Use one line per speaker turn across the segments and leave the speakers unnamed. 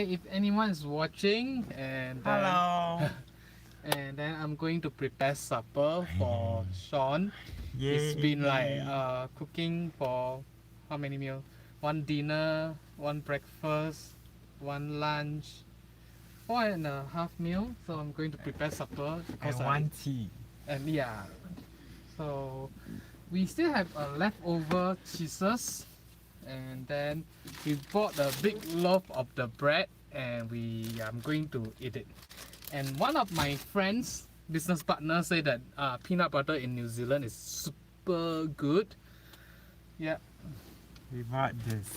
If anyone is watching, and then
Hello.
and then I'm going to prepare supper for Sean. It's been like
Yay.
cooking for how many meals? One dinner, one breakfast, one lunch, 4.5 meal. So I'm going to prepare supper because
And one tea.
and yeah. So we still have leftover cheeses, and then we bought a big loaf of the bread, and I'm going to eat it. And one of my friends, business partner, say that peanut butter in New Zealand is super good. Yeah.
We bought this.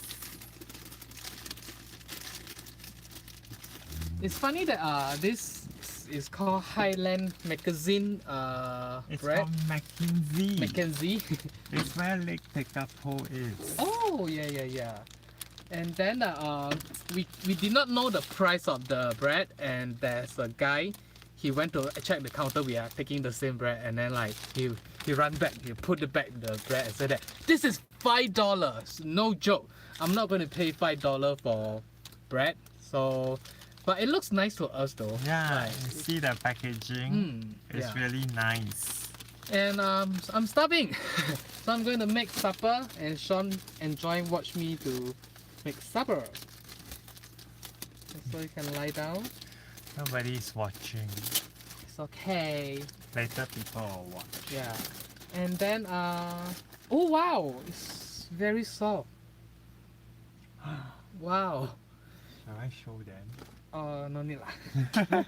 It's funny that this is called Highland Magazine
It's
bread.
from Mackenzie.
Mackenzie.
It's where Lake Tekapo is.
Oh yeah. And then we did not know the price of the bread, and there's a guy. He went to check the counter. We are taking the same bread, and then like he ran back. He put it back the bread and said that this is $5. No joke. I'm not going to pay $5 for bread. So, but it looks nice to us though.
Yeah,
Like,
you see the packaging? It's
yeah.
really nice.
And I'm starving, so I'm going to make supper, and Sean watch me to make supper. So you can lie down.
Nobody's watching.
It's okay.
Later people will watch.
Yeah. And then oh wow, it's very soft. Wow.
Shall I show them?
No need lah.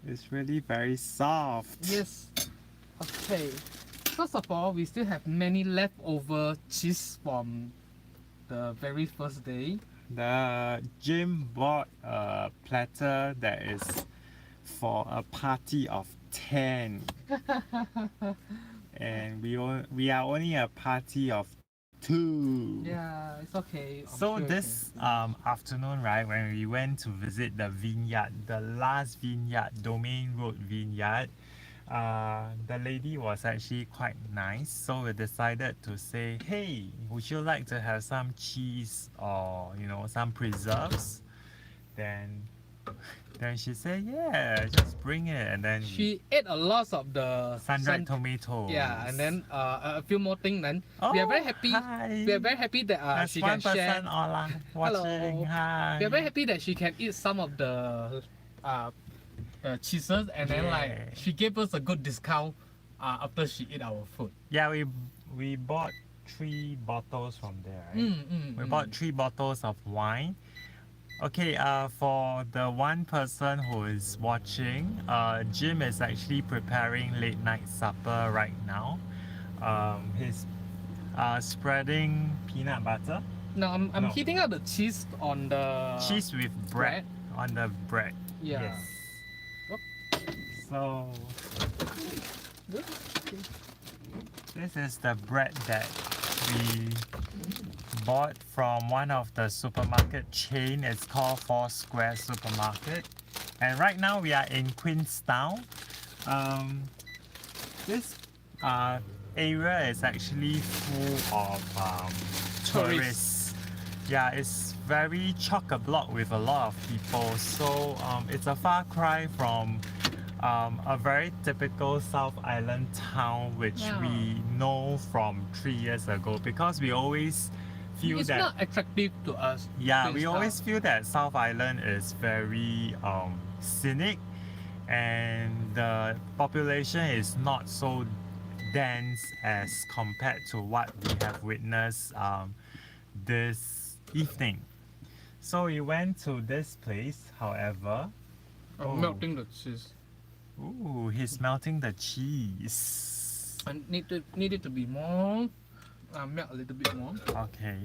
It's really very soft.
Yes. Okay. First of all, we still have many leftover cheese from the very first day.
The Jim bought a platter that is for a party of 10. And we are only a party of 2.
Yeah, it's okay. I'm
So
sure
this afternoon, right, when we went to visit the vineyard, the last vineyard, Domain Road Vineyard, the lady was actually quite nice, so we decided to say, hey, would you like to have some cheese or some preserves? Then she said, yeah, just bring it. And then
she ate a lot of the
sun-dried tomatoes.
Yeah, and then a few more things. Then
oh,
we are very happy.
Hi.
We are very happy that
There's
she
one
can share.
person online watching.
Hello.
Hi.
We are very happy that she can eat some of the cheeses, and then like she gave us a good discount after she ate our food.
Yeah, we bought 3 bottles from there, right? We bought 3 bottles of wine. Okay, for the one person who is watching, Jim is actually preparing late night supper right now. He's spreading peanut butter.
No, I'm heating up the cheese on the
cheese with bread on the bread.
Yeah.
Yes. So this is the bread that we bought from one of the supermarket chain. It's called Four Square Supermarket, and right now we are in Queenstown. This area is actually full of tourists. Yeah, it's very chock-a-block with a lot of people, so it's a far cry from a very typical South Island town, which we know from 3 years ago, because we always feel
it's
that
not attractive to us.
Yeah, we always feel that South Island is very scenic, and the population is not so dense as compared to what we have witnessed this evening. So we went to this place, however.
I'm melting the cheese.
Ooh, he's melting the cheese.
I need it to be more. Melt a little bit more.
Okay.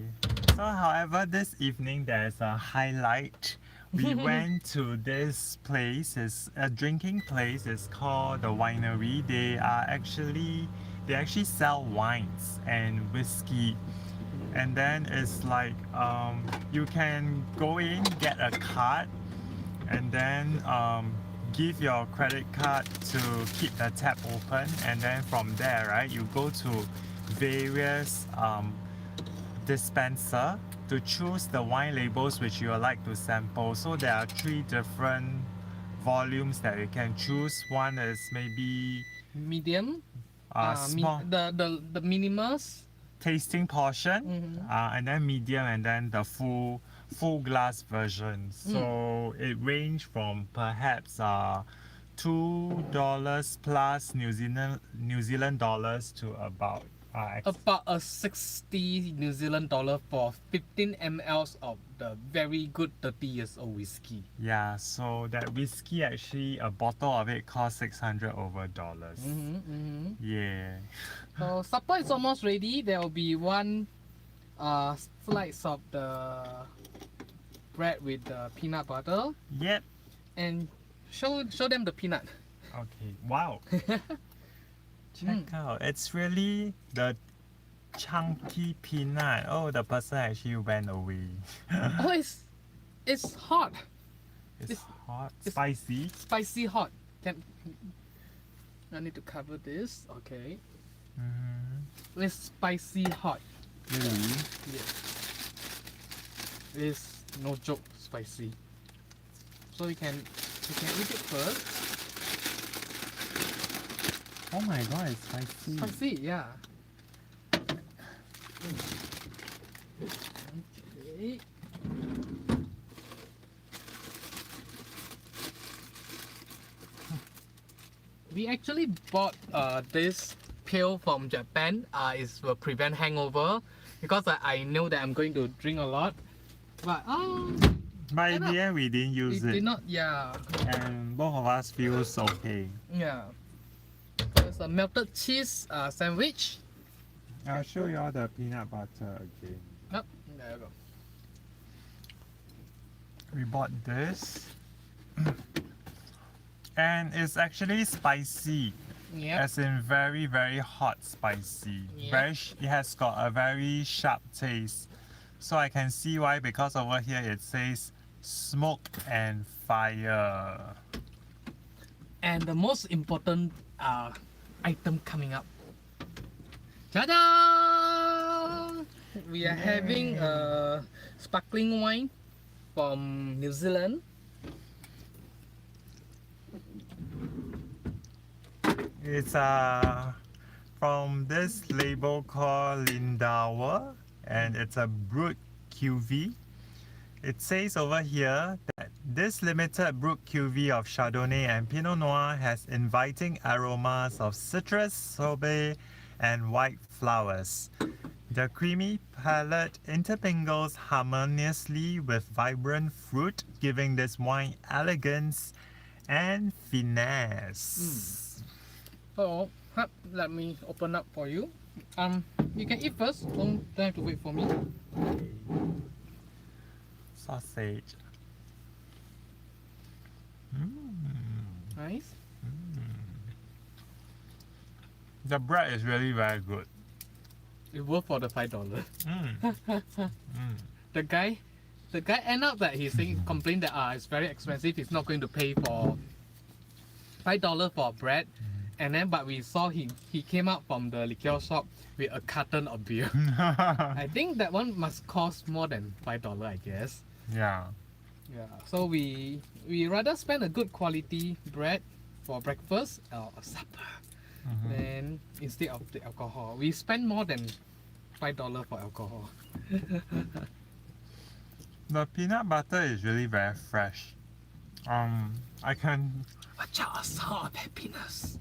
So, however, this evening there's a highlight. We went to this place. It's a drinking place. It's called the Winery. They actually sell wines and whiskey. And then it's like you can go in, get a card, and then give your credit card to keep the tap open, and then from there, right, you go to various dispenser to choose the wine labels which you would like to sample. So there are 3 different volumes that you can choose. One is maybe
Medium.
small
The minimus.
tasting portion,
Mm-hmm.
and then medium, and then the full glass version. So it range from perhaps $2 plus New Zealand dollars to about
About a 60 New Zealand dollar for 15 mLs of the very good 30 years old whiskey.
yeah. So that whiskey actually a bottle of it costs $600 over. Yeah.
So supper is almost ready. There will be one slice of the bread with the peanut butter,
Yep.
and show them the peanut.
Okay. Wow. Check out. It's really the chunky peanut. Oh, the person actually went away.
Oh, it's hot,
It's hot,
it's-
spicy.
spicy hot. I need to cover this. Okay, it's spicy hot.
Really?
Yes, it's no joke spicy. So you can eat it first.
Oh my god, it's spicy.
Spicy, yeah. Okay. We actually bought this pill from Japan. It will prevent hangover because I know that I'm going to drink a lot. But
But in the end, we didn't
we
use
did
it.
not. Yeah,
And both of us feels okay.
yeah. There's a melted cheese sandwich.
I'll show you all the peanut butter again.
Yep, there you go.
We bought this. And it's actually spicy.
Yep.
As in very, very hot spicy.
Yep.
It has got a very sharp taste. So I can see why, because over here it says smoke and fire.
And the most important item coming up. Ta-da! We are having a sparkling wine from New Zealand.
It's from this label called Lindauer, and it's a Brut QV. It says over here that this limited Brut QV of Chardonnay and Pinot Noir has inviting aromas of citrus, sorbet, and white flowers. The creamy palate intermingles harmoniously with vibrant fruit, giving this wine elegance and finesse.
So, let me open up for you. You can eat first. Don't have to wait for me.
Sausage.
Nice.
The bread is really very good.
It worth for the $5.
Mm.
The guy end up that he's saying complained that it's very expensive. He's not going to pay for $5 for bread. And then but we saw he came out from the liquor shop with a carton of beer. I think that one must cost more than $5, I guess.
Yeah.
Yeah. So we rather spend a good quality bread for breakfast or supper. Then instead of the alcohol, we spend more than $5 for alcohol.
The peanut butter is really very fresh. I can
Watch out, a sound of happiness.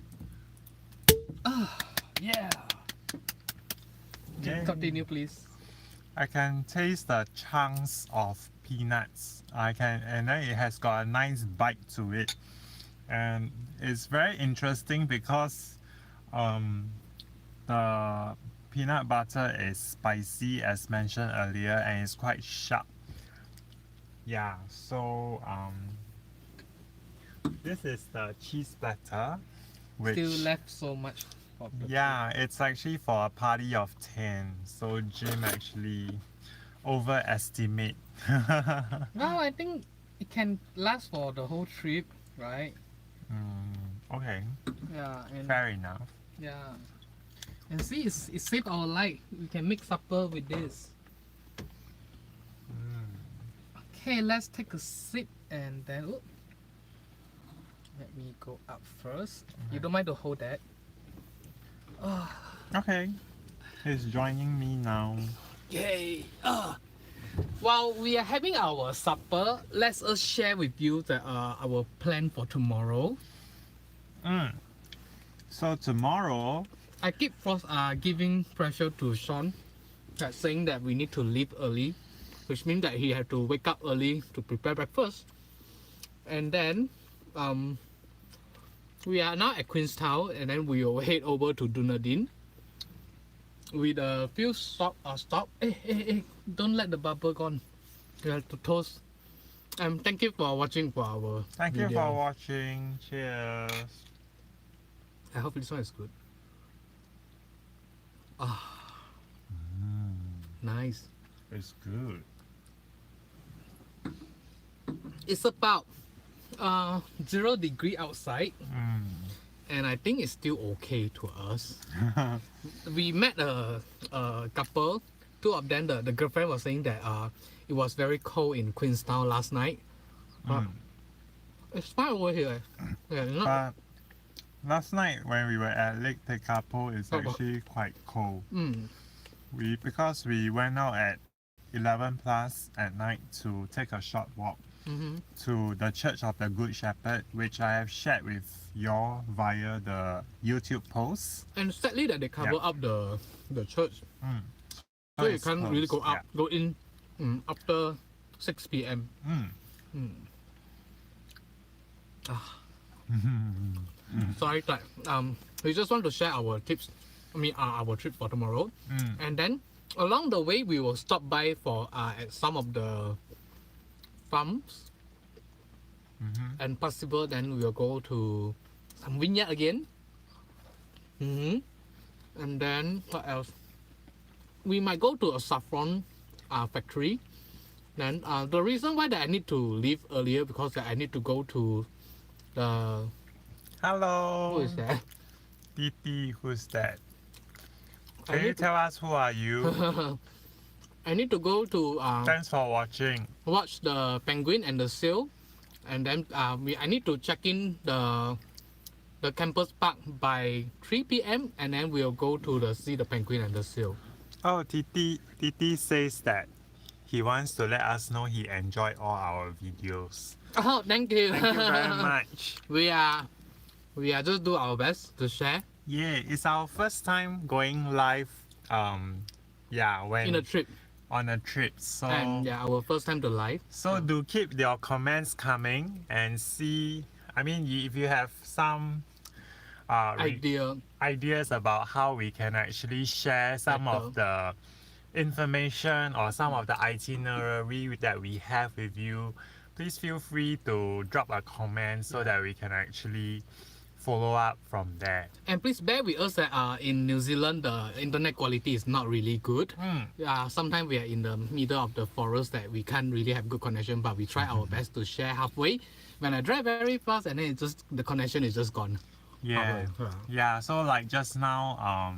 Yeah. Continue, please.
I can taste the chunks of peanuts. And then it has got a nice bite to it. And it's very interesting because the peanut butter is spicy as mentioned earlier, and it's quite sharp. Yeah, so this is the cheese platter, which
Still left so much of the
yeah, it's actually for a party of 10. So Jim actually overestimate.
Well, I think it can last for the whole trip, right?
Okay,
Yeah, and
fair enough.
yeah. And see, it saved our life. We can make supper with this. Okay, let's take a sip and then. Ooh, let me go up first. You don't mind to hold that?
Okay. He's joining me now.
Yay! While we are having our supper, let us share with you our plan for tomorrow.
So tomorrow,
I keep giving pressure to Sean, saying that we need to leave early, which means that he had to wake up early to prepare breakfast. And then, we are now at Queenstown, and then we will head over to Dunedin with a few stop. Hey, don't let the bubble gone. You have to toast. Thank you for watching for our
thank
video.
you for watching. Cheers.
I hope this one is good. Nice.
It's good.
It's about 0 degree outside, and I think it's still okay to us. We met a couple. Two of them, the girlfriend was saying that it was very cold in Queenstown last night. It's fine over here. Yeah, it's not,
But last night when we were at Lake Tekapo, it's actually quite cold. Because we went out at 11 plus at night to take a short walk to the Church of the Good Shepherd, which I have shared with y'all via the YouTube post.
and sadly that they cover up the church, so you
it's
can't really go
closed,
out, go in after 6 p.m. Sorry, that we just want to share our tips. I mean, our trip for tomorrow, and then along the way we will stop by for at some of the farms, and possible then we will go to some vineyard again. And then what else? We might go to a saffron factory. Then the reason why that I need to leave earlier because I need to go to the
Hello.
who is that?
Titi, who's that?
I
Can you
need to-
tell us who are you?
I need to go to
Thanks for watching.
watch the penguin and the seal, and then I need to check in the campus park by 3 p.m. and then we'll go to see the penguin and the seal.
Oh, Titi says that he wants to let us know he enjoyed all our videos.
Oh, thank you.
Thank you very much.
we are just do our best to share
Yeah, it's our first time going live. When
in a trip,
on a trip. So
and our first time to live.
So do keep your comments coming and see. I mean, if you have some ideas about how we can actually share some of the information or some of the itinerary that we have with you, please feel free to drop a comment so that we can actually follow up from there.
And please bear with us that in New Zealand the internet quality is not really good. Sometimes we are in the middle of the forest that we can't really have good connection, but we try our best to share halfway. When I drive very fast and then the connection is just gone.
Yeah. So like just now,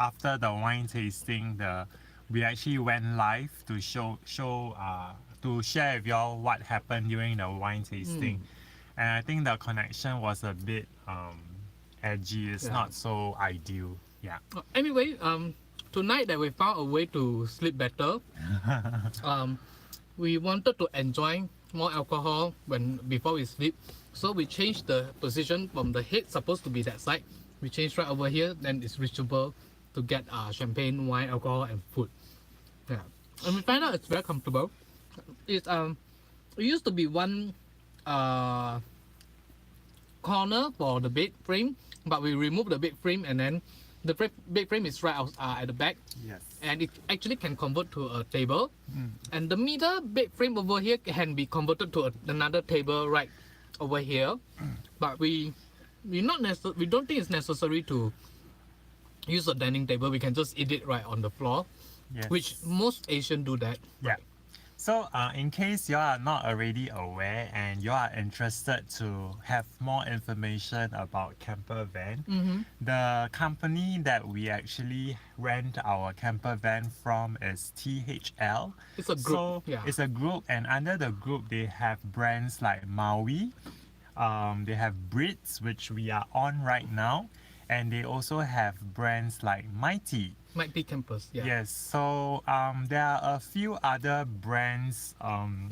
after the wine tasting, we actually went live to to share with y'all what happened during the wine tasting. And I think the connection was a bit edgy. It's not so ideal. Yeah.
Anyway, tonight that we found a way to sleep better, we wanted to enjoy more alcohol before we sleep. So we changed the position from the head supposed to be that side. We changed right over here, then it's reachable to get champagne, wine, alcohol, and food. Yeah, and we find out it's very comfortable. It used to be one corner for the bed frame, but we removed the bed frame and then the bed frame is right out, at the back.
Yes.
And it actually can convert to a table. And the middle bed frame over here can be converted to another table right over here. But we don't think it's necessary to use a dining table. We can just eat it right on the floor,
Yes.
which most Asian do that.
Yeah. So, in case you are not already aware and you are interested to have more information about Campervan,
Mm-hmm.
the company that we actually rent our campervan from is THL.
It's a group.
So
Yeah.
it's a group, and under the group they have brands like Maui, they have Brits, which we are on right now, and they also have brands like Mighty.
Might be campus. Yeah.
Yes, so there are a few other brands,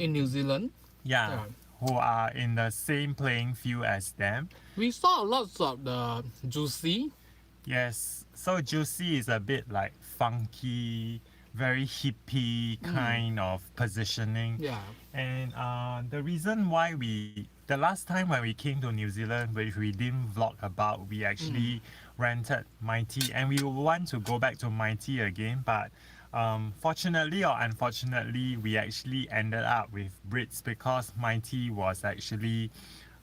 In New Zealand,
yeah, who are in the same playing field as them.
we saw lots of the Juicy.
Yes, so Juicy is a bit like funky, very hippie kind of positioning.
Yeah.
And the reason why the last time when we came to New Zealand, which we didn't vlog about, we actually rented Mighty, and we want to go back to Mighty again, but fortunately or unfortunately, we actually ended up with Brits because Mighty was actually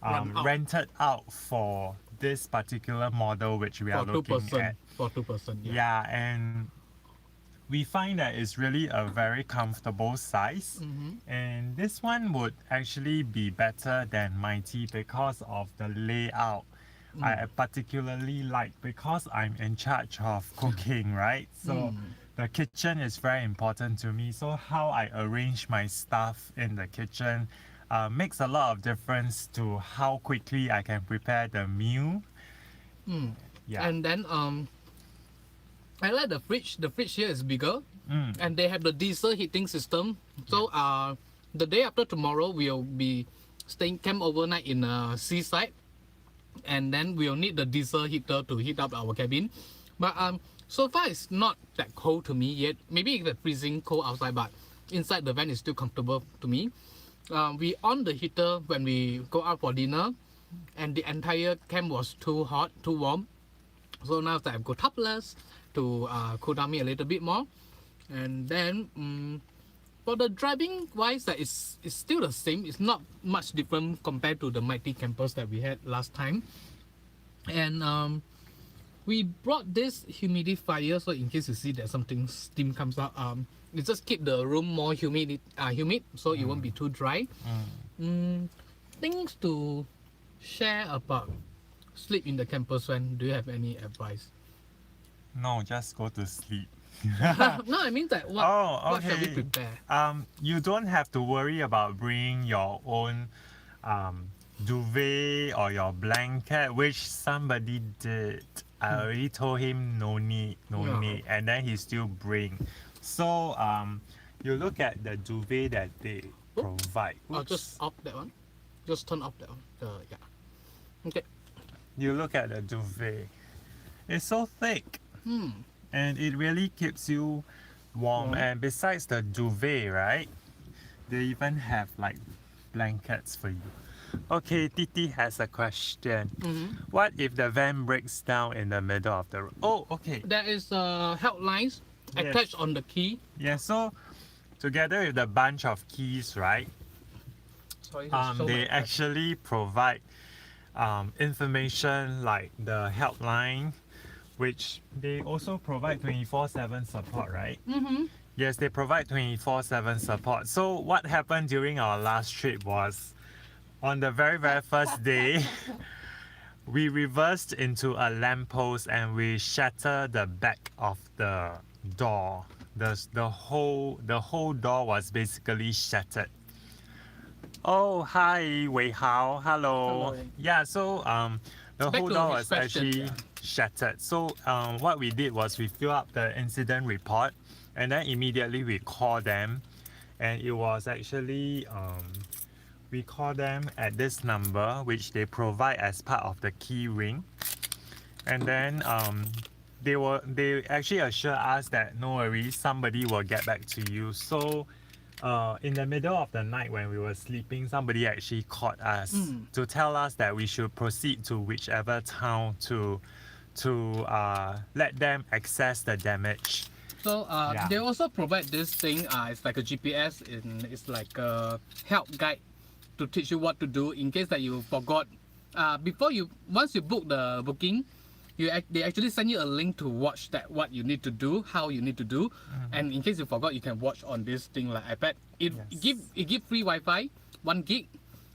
Run out.
rented out for this particular model which we are
For
looking
2%.
at.
For 2%. Yeah.
Yeah, and we find that it's really a very comfortable size, and this one would actually be better than Mighty because of the layout. I particularly like, because I'm in charge of cooking, right? So the kitchen is very important to me. So how I arrange my stuff in the kitchen makes a lot of difference to how quickly I can prepare the meal. Yeah.
And then I like the fridge. The fridge here is bigger, and they have the diesel heating system. So the day after tomorrow, we'll be camp overnight in seaside, and then we'll need the diesel heater to heat up our cabin. But so far it's not that cold to me yet. Maybe it's freezing cold outside, but inside the van is still comfortable to me. We on the heater when we go out for dinner, and the entire camp was too hot, too warm. So now that I've got topless to cool down me a little bit more. And then for the driving wise, that is it's still the same. It's not much different compared to the Mighty campers that we had last time. And we brought this humidifier, so in case you see that something steam comes out, it just keep the room more humid, so it won't be too dry. Things to share about sleep in the campers van. Do you have any advice?
No, just go to sleep.
No, I mean that what shall we
okay.
prepare?
You don't have to worry about bringing your own duvet or your blanket, which somebody did. I already told him no need, and then he still bring. So you look at the duvet that they provide.
I'll just off that one. Just turn off that one. Yeah. Okay.
You look at the duvet. It's so thick. And it really keeps you warm. And besides the duvet, right, they even have like blankets for you. Okay, Titi has a question. What if the van breaks down in the middle of the road? Oh, okay.
There is helplines attached on the key.
Yeah, so together with the bunch of keys, right,
Sorry,
they actually provide information like the helpline, which they also provide 24/7 support, right? Yes, they provide 24/7 support. So what happened during our last trip was, on the very first day, we reversed into a lamppost and we shattered the back of the door. The whole door was basically shattered. Oh, hi, Wei Hao. Hello.
Hello.
Yeah, so the
Back
whole
to
door
his
was
question,
actually shattered. So what we did was we filled up the incident report, and then immediately we called them, and it was actually we call them at this number which they provide as part of the key ring, and then they actually assure us that no worries, somebody will get back to you. So in the middle of the night when we were sleeping, somebody actually called us to tell us that we should proceed to whichever town to let them access the damage.
So they also provide this thing. It's like a GPS. It's like a help guide to teach you what to do in case that you forgot. Once you book the booking, they actually send you a link to watch that what you need to do, how you need to do, and in case you forgot, you can watch on this thing like iPad. It give free Wi-Fi, 1 gig,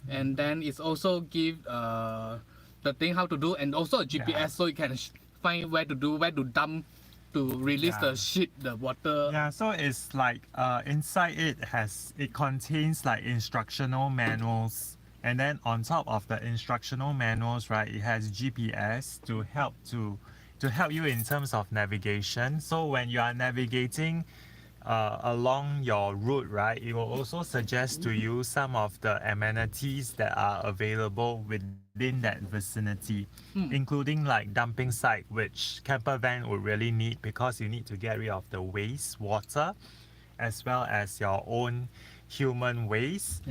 and then it's also give the thing how to do, and also a GPS, so you can find where to do, where to dump to release the shit, the water.
Yeah, so it's like inside it contains like instructional manuals, and then on top of the instructional manuals, right, it has GPS to help you in terms of navigation. So when you are navigating along your route, right, it will also suggest to you some of the amenities that are available within that vicinity, including like dumping site, which camper van would really need because you need to get rid of the waste water as well as your own human waste.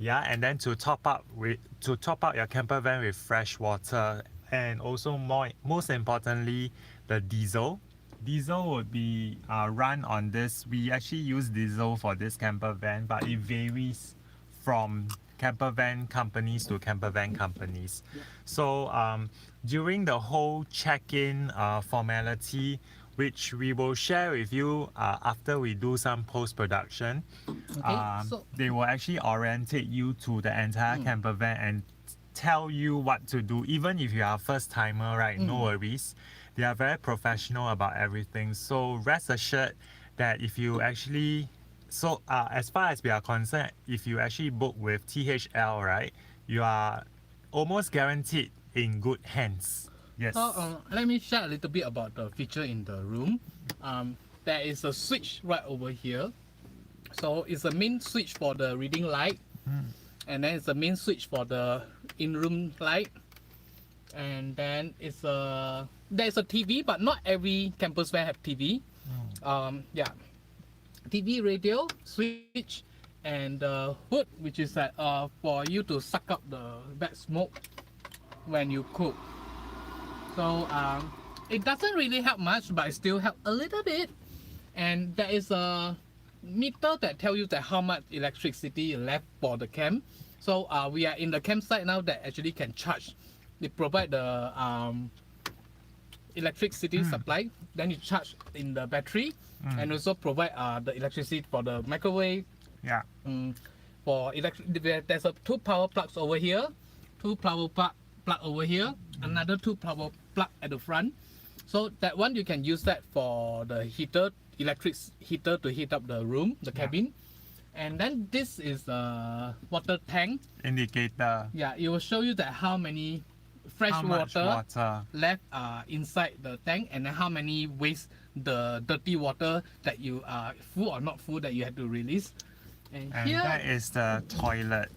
Yeah, and then to top up your camper van with fresh water, and also most importantly, the diesel. Diesel would be run on this. We actually use diesel for this camper van, but it varies from camper van companies to camper van companies. So during the whole check-in formality, which we will share with you after we do some post-production, they will actually orientate you to the entire camper van and tell you what to do. Even if you are a first timer, right, no worries. They are very professional about everything. So rest assured that if you actually, as far as we are concerned, if you actually book with THL, right, you are almost guaranteed in good hands. Yes.
So let me share a little bit about the feature in the room. There is a switch right over here. So it's a main switch for the reading light, and then it's a main switch for the in-room light, and then there's a TV, but not every campus van have TV. TV, radio, switch, and the hood, which is that for you to suck up the bad smoke when you cook. So it doesn't really help much, but it still help a little bit. And there is a meter that tells you that how much electricity left for the camp. So we are in the campsite now that actually can charge. They provide the electricity supply, then you charge in the battery, and also provide the electricity for the microwave. For there's 2 power plugs over here, 2 power plug over here, another 2 power plug at the front. So that one you can use that for the heater, electric heater to heat up the room, the cabin. And then this is a water tank
indicator.
Yeah, it will show you that how many fresh water left inside the tank, and then how many waste the dirty water that you are full or not full that you have to release. And here
that is the toilet.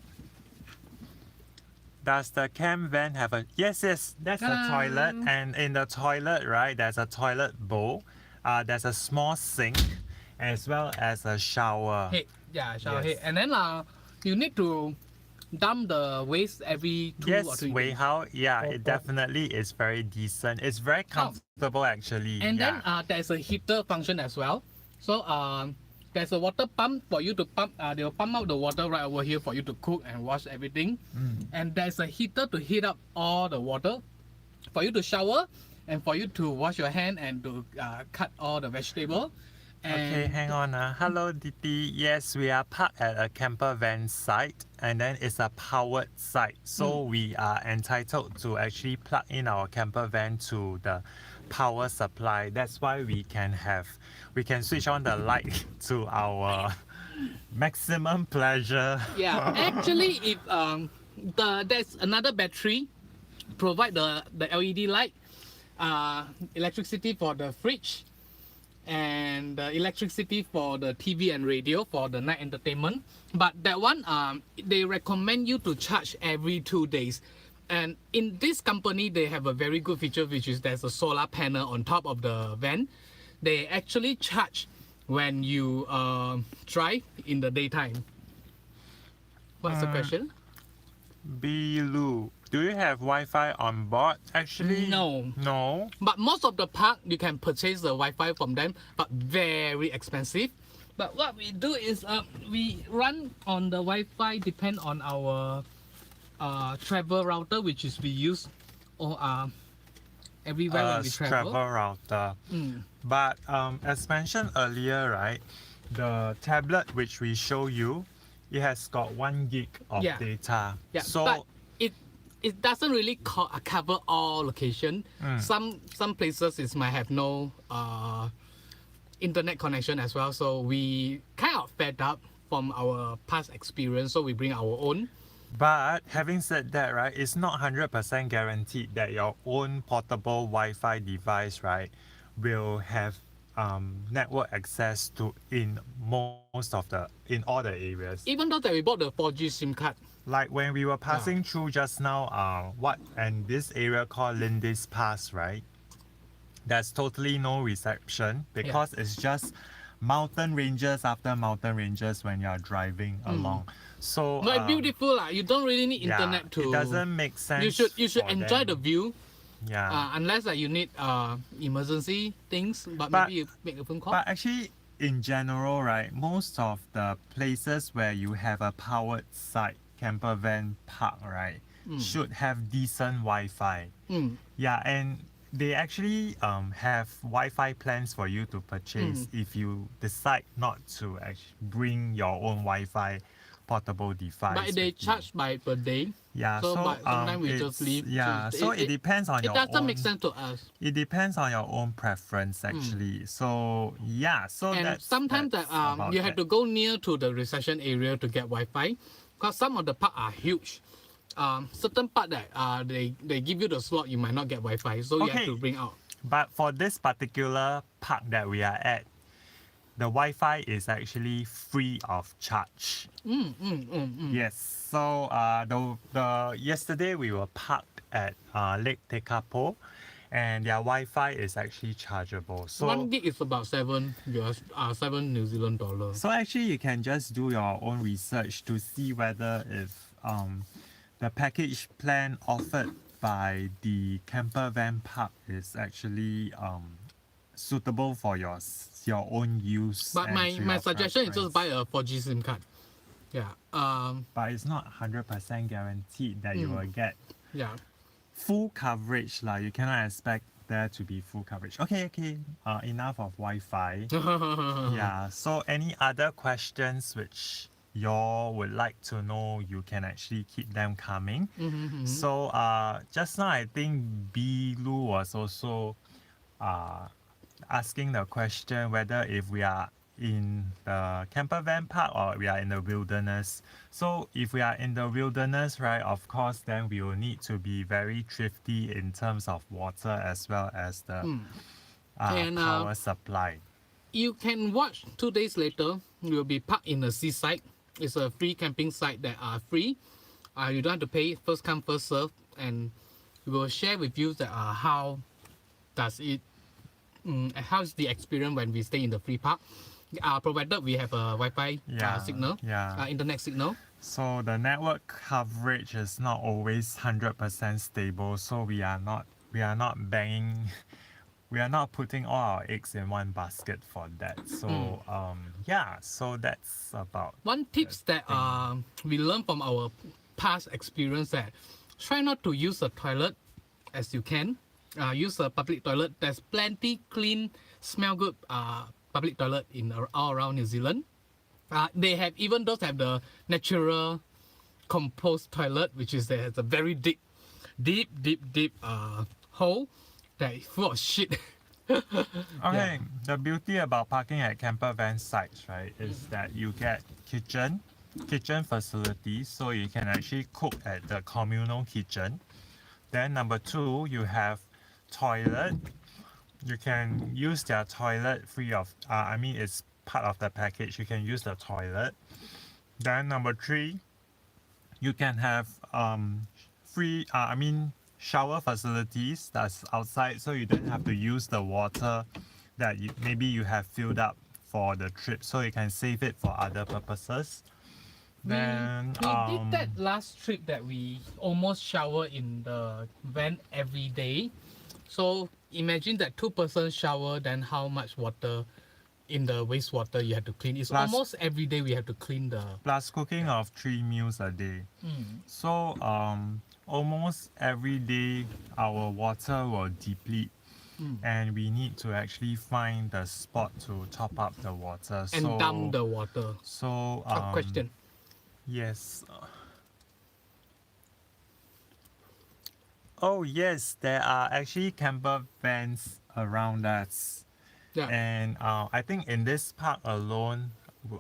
Does the camp van have a yes, that's the toilet, and in the toilet, right, there's a toilet bowl, there's a small sink as well as a shower
head. Shower head. And then you need to dump the waste every 2 or 3 days.
It definitely is very decent. It's very comfortable actually.
And then there's a heater function as well. So there's a water pump for you to pump. They'll pump out the water right over here for you to cook and wash everything. And there's a heater to heat up all the water for you to shower and for you to wash your hand and to cut all the vegetable.
Okay, hang on. Hello, Diti. Yes, we are parked at a camper van site, and then it's a powered site. So we are entitled to actually plug in our camper van to the power supply. That's why we can switch on the light to our maximum pleasure.
Actually, if there's another battery provide the LED light, electricity for the fridge, and electricity for the TV and radio for the night entertainment. But that one, they recommend you to charge every 2 days. And in this company, they have a very good feature, which is there's a solar panel on top of the van. They actually charge when you drive in the daytime. What's the question?
Bilu, do you have Wi-Fi on board? Actually, no.
But most of the park, you can purchase the Wi-Fi from them, but very expensive. But what we do is we run on the Wi-Fi depend on our travel router, which is we use everywhere when we travel.
travel router.
Mm.
But as mentioned earlier, right, the tablet which we show you, it has got 1 gig of
Yeah.
data.
Yeah,
So
but it doesn't really cover all location. Some places it might have no internet connection as well. So we kind of fed up from our past experience. So we bring our own.
but having said that, right, it's not 100% guaranteed that your own portable Wi-Fi device, right, will have network access to in all the areas.
Even though that we bought the 4G SIM card.
Like when we were passing through just now, this area called Lindy's Pass, right? There's totally no reception because it's just mountain ranges after mountain ranges when you're driving along. So
But beautiful lah. You don't really need
yeah,
internet to.
it doesn't make sense.
You should
for
enjoy
them.
the view.
Yeah.
Unless you need emergency things, but
But-
maybe you make a phone call.
But actually, in general, right, most of the places where you have a powered site, campervan park, right, should have decent Wi-Fi.
Mm.
Yeah, and they actually have Wi-Fi plans for you to purchase if you decide not to actually bring your own Wi-Fi portable device.
But they
with you.
charge by per day.
Yeah,
So,
so
but sometimes we just
it's-
leave.
Yeah, so it depends on
It
your
doesn't
own.
make sense to us.
It depends on your own preference, actually. So yeah, so
And
that's
sometimes
that's
that
about
you have to
that.
go near to the reception area to get Wi-Fi, because some of the park are huge. Certain part that they give you the slot, you might not get Wi-Fi, so you have
Okay.
to bring out.
But for this particular park that we are at, the Wi-Fi is actually free of charge. Yes. So the yesterday we were parked at Lake Tekapo, and their Wi-Fi is actually chargeable. So
1 gig is about $7 New Zealand dollars.
so actually you can just do your own research to see whether if the package plan offered by the campervan park is actually suitable for your own use.
But
and
my
to your
suggestion is just buy
preference.
a 4G SIM card. Yeah.
But it's not 100% guaranteed that you will get
Yeah.
full coverage. You cannot expect there to be full coverage. Okay. Enough of Wi-Fi. Yeah. So any other questions which y'all would like to know, you can actually keep them coming. So just now I think B Lu was also asking the question whether if we are in the campervan park or we are in the wilderness. So if we are in the wilderness, right, of course then we will need to be very thrifty in terms of water as well as the
And,
power supply.
You can watch 2 days later. You will be parked in the seaside. It's a free camping site that are free. You don't have to pay, first come first serve, and we will share with you that how does it how's the experience when we stay in the free park. Provided we have a Wi-Fi signal, internet signal.
So the network coverage is not always 100% stable. So we are not banging, we are not putting all our eggs in one basket for that. So so that's about.
One tips that we learned from our past experience that try not to use a toilet as you can. Use a public toilet. There's plenty clean, smell good public toilet in all around New Zealand. They have even those have the natural compost toilet, which is there's a very deep hole that is full of shit.
Okay, the beauty about parking at campervan sites, right, is that you get kitchen facilities, so you can actually cook at the communal kitchen. Then number 2, you have toilet. You can use their toilet free of, it's part of the package. You can use the toilet. Then number 3, you can have free, shower facilities that's outside, so you don't have to use the water that maybe you have filled up for the trip, so you can save it for other purposes. Then
we did that last trip that we almost shower in the van every day. So imagine that 2 persons shower, then how much water in the wastewater you have to clean. It's
Plus-
almost every day we have to clean the.
plus cooking of 3 meals a day. So almost every day our water will deplete. And we need to actually find the spot to top up the water.
And dump the water.
So
Question.
yes. Oh yes, there are actually camper vans around us.
Yeah.
And I think in this park alone,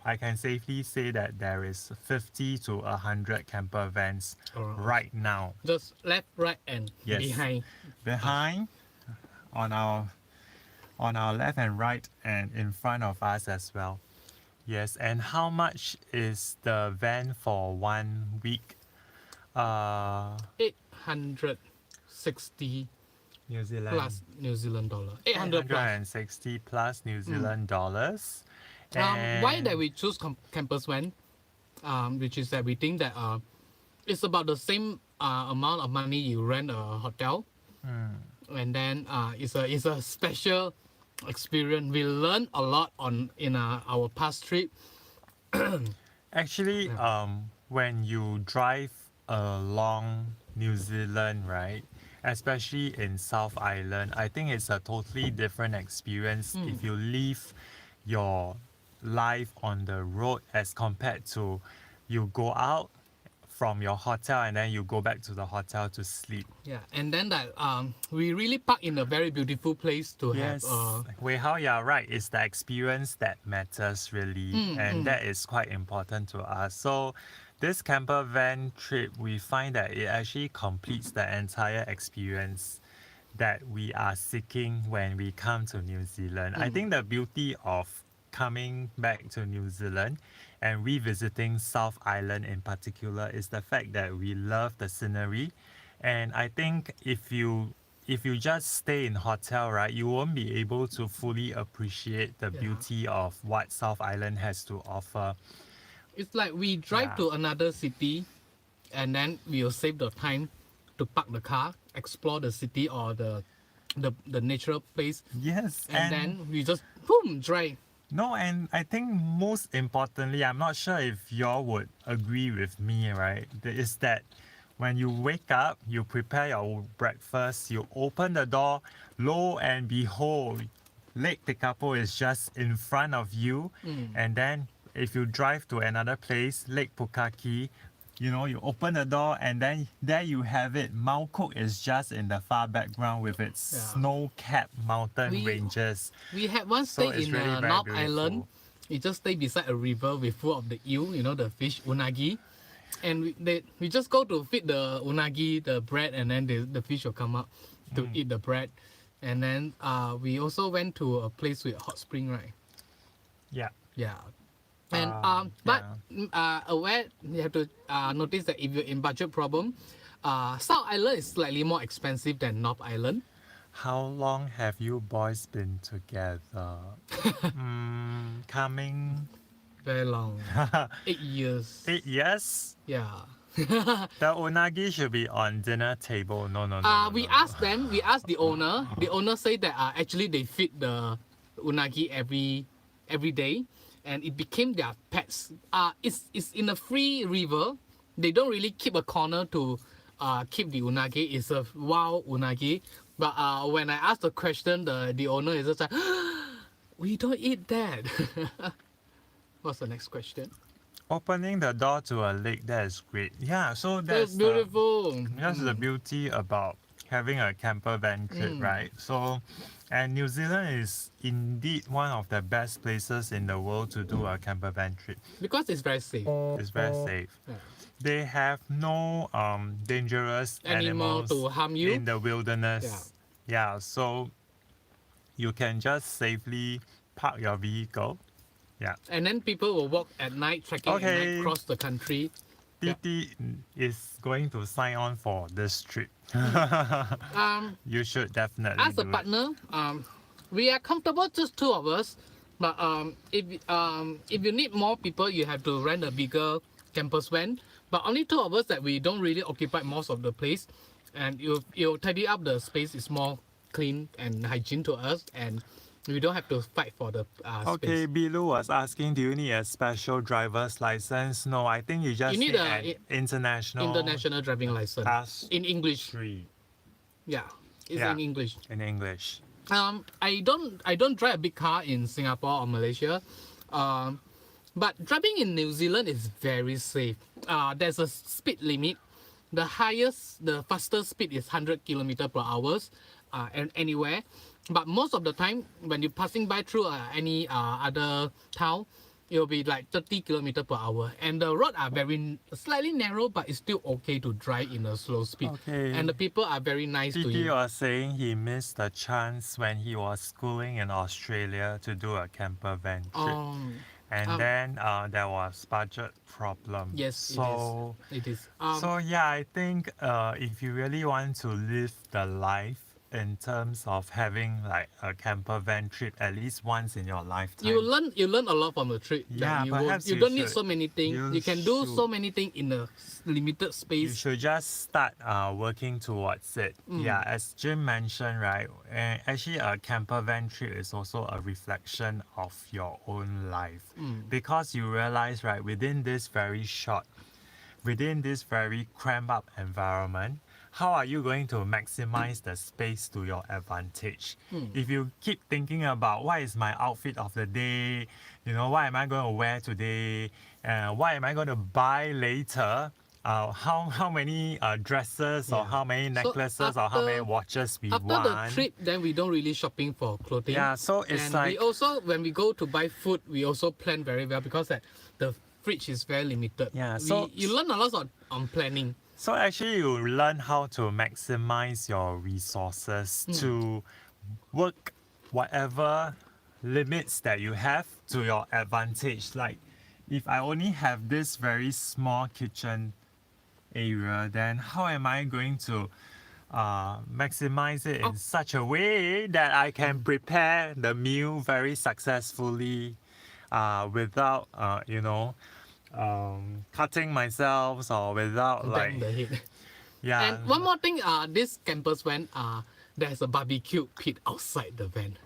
I can safely say that there is 50 to 100 camper vans right now.
Just left, right, and
Yes.
behind.
On our left and right and in front of us as well. Yes, and how much is the van for 1 week?
860
New Zealand.
plus New Zealand dollar. 800 plus.
860 plus New Zealand dollars.
Why that we choose campus van? Which is that we think that it's about the same amount of money you rent a hotel, and then it's a special experience. We learn a lot in our past trip.
Actually, when you drive along New Zealand, right, especially in South Island, I think it's a totally different experience if you live your life on the road as compared to you go out from your hotel and then you go back to the hotel to sleep.
Yeah, and then that we really park in a very beautiful place to
Yes,
have.
Wei Hao, you're right. It's the experience that matters really, and that is quite important to us. So, this camper van trip, we find that it actually completes the entire experience that we are seeking when we come to New Zealand. I think the beauty of coming back to New Zealand and revisiting South Island in particular is the fact that we love the scenery, and I think if you just stay in hotel, right, you won't be able to fully appreciate the beauty of what South Island has to offer.
It's like we drive to another city, and then we'll save the time to park the car, explore the city or the natural place,
Yes,
and then we just boom drive.
No, and I think most importantly, I'm not sure if y'all would agree with me, right? Is that when you wake up, you prepare your breakfast, you open the door, lo and behold, Lake Tekapo is just in front of you. And then if you drive to another place, Lake Pukaki, you open the door and then there you have it. Mount Cook is just in the far background with its snow-capped mountain ranges.
We had one
So
stay
it's
in
really very
North
beautiful.
Island. We just stay beside a river with full of the eel, the fish, unagi. And we just go to feed the unagi, the bread, and then the fish will come up to eat the bread. And then we also went to a place with hot spring, right?
Yeah.
Yeah. And aware you have to notice that if you're in budget problem, South Island is slightly more expensive than North Island.
How long have you boys been together? Coming
Very long. 8 years.
8 years?
Yeah.
The unagi should be on dinner table. No.
We asked them. We asked the owner. The owner said that actually they feed the unagi every day, and it became their pets. It's in a free river. They don't really keep a corner to keep the unagi. It's a wild unagi. But when I asked the question, the owner is just like, we don't eat that. What's the next question?
Opening the door to a lake, that is great. Yeah, so that's
beautiful.
That's the beauty about having a camper van trip, right? So, and New Zealand is indeed one of the best places in the world to do a camper van trip.
Because it's very safe.
It's very safe.
Yeah.
They have no dangerous
Animal
animals
to harm you.
in the wilderness. Yeah, so you can just safely park your vehicle. Yeah.
And then people will walk at night, trekking at night across the country.
TT is going to sign on for this trip. You should definitely
As a
do it.
partner, we are comfortable just two of us. But if you need more people, you have to rent a bigger campus van. But only two of us that we don't really occupy most of the place, and you tidy up the space is more clean and hygiene to us, and We don't have to fight for the
Okay,
space.
Bilu was asking, do you need a special driver's license? No, I think you just
You need
need
a
an international
international driving license
class
in English.
3.
Yeah, it's
Yeah,
in English.
in English.
I don't drive a big car in Singapore or Malaysia. Um, but driving in New Zealand is very safe. There's a speed limit. The fastest speed is 100 kilometer per hours, and anywhere. But most of the time, when you're passing by through any other town, it'll be like 30 kilometer per hour. And the road are very slightly narrow, but it's still okay to drive in a slow speed.
Okay.
And the people are very nice to
Titi
you.
was saying he missed the chance when he was schooling in Australia to do a camper van trip. And then there was budget problem.
Yes,
so
it is.
so yeah, I think if you really want to live the life in terms of having like a camper van trip at least once in your lifetime.
You learn a lot from the trip.
Yeah, perhaps
you
you
don't need
should-
so many things. You can do so many things in a limited
You
space.
should just start working towards it. Yeah, as Jim mentioned, right? Actually, a camper van trip is also a reflection of your own life because you realize, right, within this very cramped up environment, how are you going to maximize the space to your advantage? If you keep thinking about what is my outfit of the day, what am I going to wear today, what am I going to buy later, how many dresses or how many necklaces or how many watches we
After
want.
the trip, then we don't really shopping for clothing.
Yeah, so it's
and
like
we also, when we go to buy food, we also plan very well because the fridge is very limited.
Yeah, so
you learn a lot on planning.
So actually you learn how to maximize your resources to work whatever limits that you have to your advantage. Like if I only have this very small kitchen area, then how am I going to maximize it in such a way that I can prepare the meal very successfully without cutting myself or without
Bang the head.
yeah.
And one more thing, this campus van, there's a barbecue pit outside the van.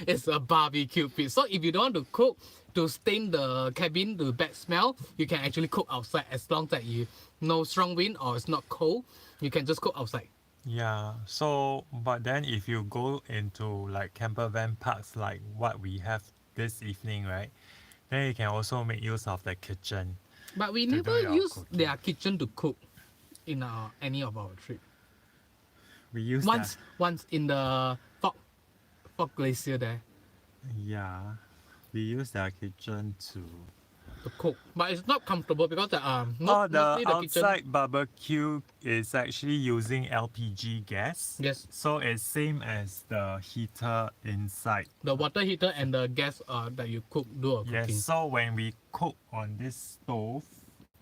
It's a barbecue pit. So if you don't want to cook to stain the cabin to bad smell, you can actually cook outside as long as you no strong wind or it's not cold. You can just cook outside.
Yeah, so but then if you go into like camper van parks like what we have this evening, right? Then you can also make use of the kitchen.
But we
to
never
do your
use
cooking.
their kitchen to cook in any of our trip.
We use
Once in the fog glacier there
we use their kitchen to
cook, but it's not comfortable because
the outside barbecue is actually using LPG gas.
Yes,
So it's same as the heater inside.
the water heater and the gas that you do a
Yes,
cooking.
so when we cook on this stove,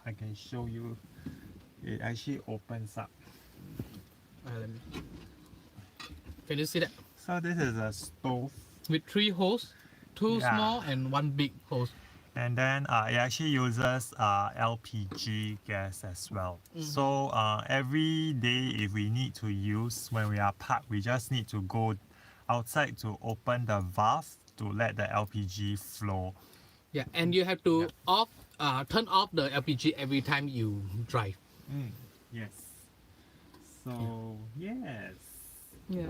I can show you, it actually opens up.
Can you see that?
So this is a stove,
With 3 holes, 2
Yeah.
small and 1 big hose.
and then it actually uses LPG gas as well. So every day if we need to use, when we are parked, we just need to go outside to open the valve to let the LPG flow.
Yeah, and you have to turn off the LPG every time you drive.
Yes. So yes.
Yeah.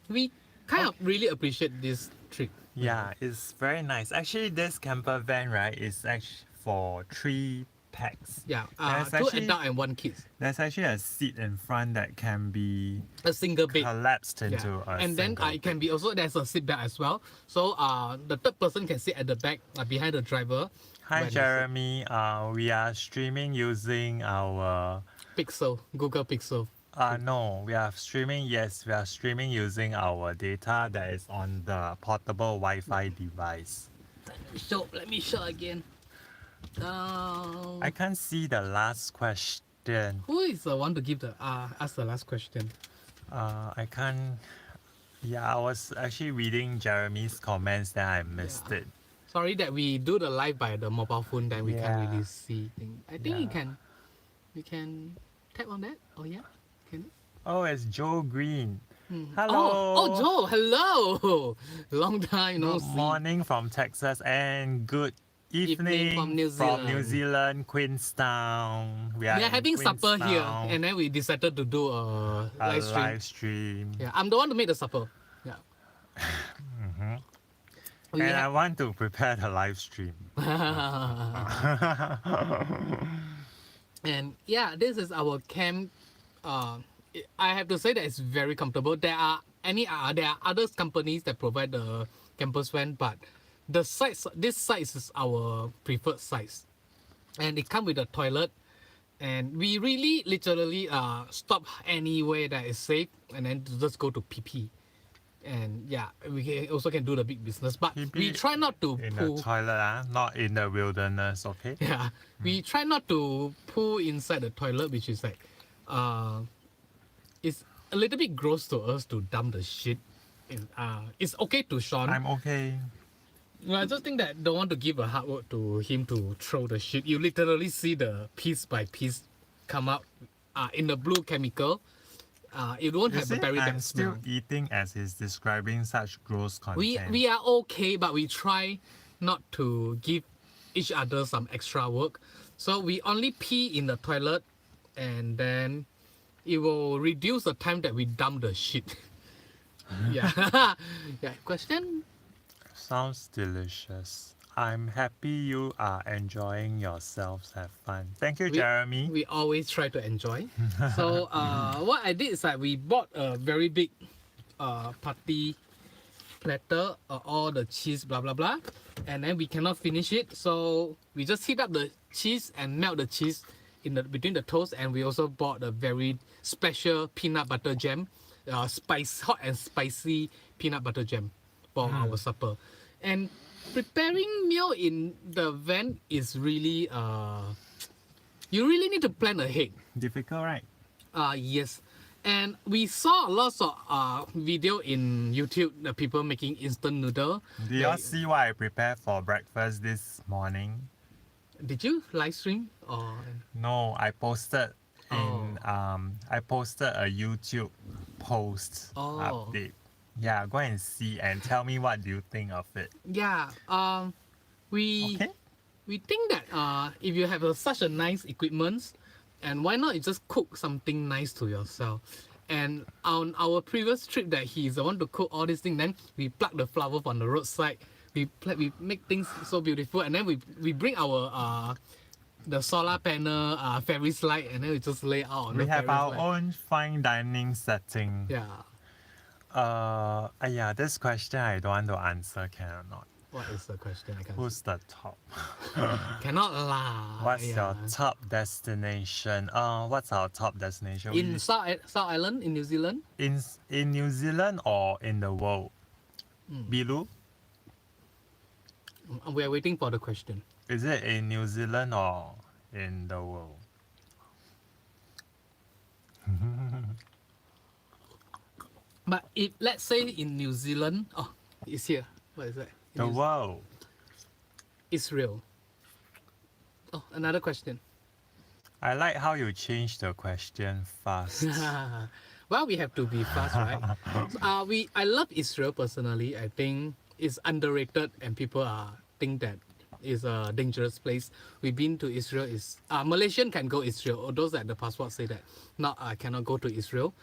We kind of really appreciate this trip.
Yeah, it's very nice. Actually, this camper van, right, is actually for 3 packs.
Yeah,
There's
2
actually-
adult and 1 kids.
There's actually a seat in front that can be
A single bed.
collapsed into
Yeah.
a
And then
single
it can be also, there's a seat back as well. So the third person can sit at the back behind the driver.
Hi
when
Jeremy, we are streaming using our
Google Pixel.
no, we are streaming using our data that is on the portable Wi-Fi device.
Let me show again.
I can't see the last question.
Who is the one to give ask the last question?
I can't. Yeah, I was actually reading Jeremy's comments, then I missed it.
Sorry that we do the live by the mobile phone, then we can't
Yeah.
really see things. I think
Yeah.
you can tap on that. Oh yeah, can it?
Oh, it's Joe Green. Hello.
Oh, Joe, hello. Long time no
Good
see.
morning from Texas and good evening
from New
New Zealand, Queenstown. We are
We are
in
having supper here,
Queenstown,
and then we decided to do a
a
live stream.
live stream.
Yeah, I'm the one to make the supper. Yeah. We
And I
have,
want to prepare the live stream.
and yeah, this is our camp. I have to say that it's very comfortable. There are other companies that provide the campus van, but this size is our preferred size, and it comes with a toilet. And we really literally stop anywhere that is safe and then just go to PP. And yeah, also can do the big business, but we try not to
in
pull.
the toilet, not in the wilderness, okay?
Yeah, we try not to pull inside the toilet, which is like, it's a little bit gross to us to dump the shit. It's okay to Sean.
I'm okay.
I just think that don't want to give a hard work to him to throw the shit. You literally see the piece by piece come out in the blue chemical. It won't
You
have
see,
a very
I'm
bad
still
smell.
eating as he's describing such gross content.
We are okay, but we try not to give each other some extra work. So we only pee in the toilet, and then it will reduce the time that we dump the shit. Yeah. Yeah. Question?
Sounds delicious. I'm happy you are enjoying yourselves. Have fun. Thank you, Jeremy.
We always try to enjoy. So what I did is that we bought a very big party platter, all the cheese, blah blah blah, and then we cannot finish it, so we just heat up the cheese and melt the cheese in the between the toast, and we also bought a very special peanut butter jam, hot and spicy peanut butter jam for our supper, and preparing meal in the van is really you really need to plan ahead.
Difficult, right?
Yes. And we saw lots of video in YouTube, the people making instant noodle.
Do y'all see what I prepared for breakfast this morning?
Did you live stream or?
No, I posted I posted a YouTube post update. Yeah, go and see and tell me what do you think of it.
Yeah. We
Okay?
we think that if you have such a nice equipment, and why not you just cook something nice to yourself. And on our previous trip that he's the one to cook all these things, then we pluck the flower from the roadside. We make things so beautiful, and then we bring our the solar panel Ferris light, and then we just lay out on
We
the
have
Ferris
our
light.
own fine dining setting.
Yeah.
Yeah, this question I don't want to answer, can or not?
What is the question? I can't.
Who's the top?
Cannot lah.
What's your top destination? What's our top destination?
In South Island in New Zealand?
in New Zealand or in the world? Bilu?
We are waiting for the question.
Is it in New Zealand or in the world?
But if let's say in New Zealand, it's here. What is that?
The world.
Israel. Oh, another question.
I like how you change the question fast.
Well, we have to be fast, right? I love Israel personally. I think it's underrated, and people think that it's a dangerous place. We've been to Israel. Malaysian can go Israel, or those that the passport say that not cannot go to Israel.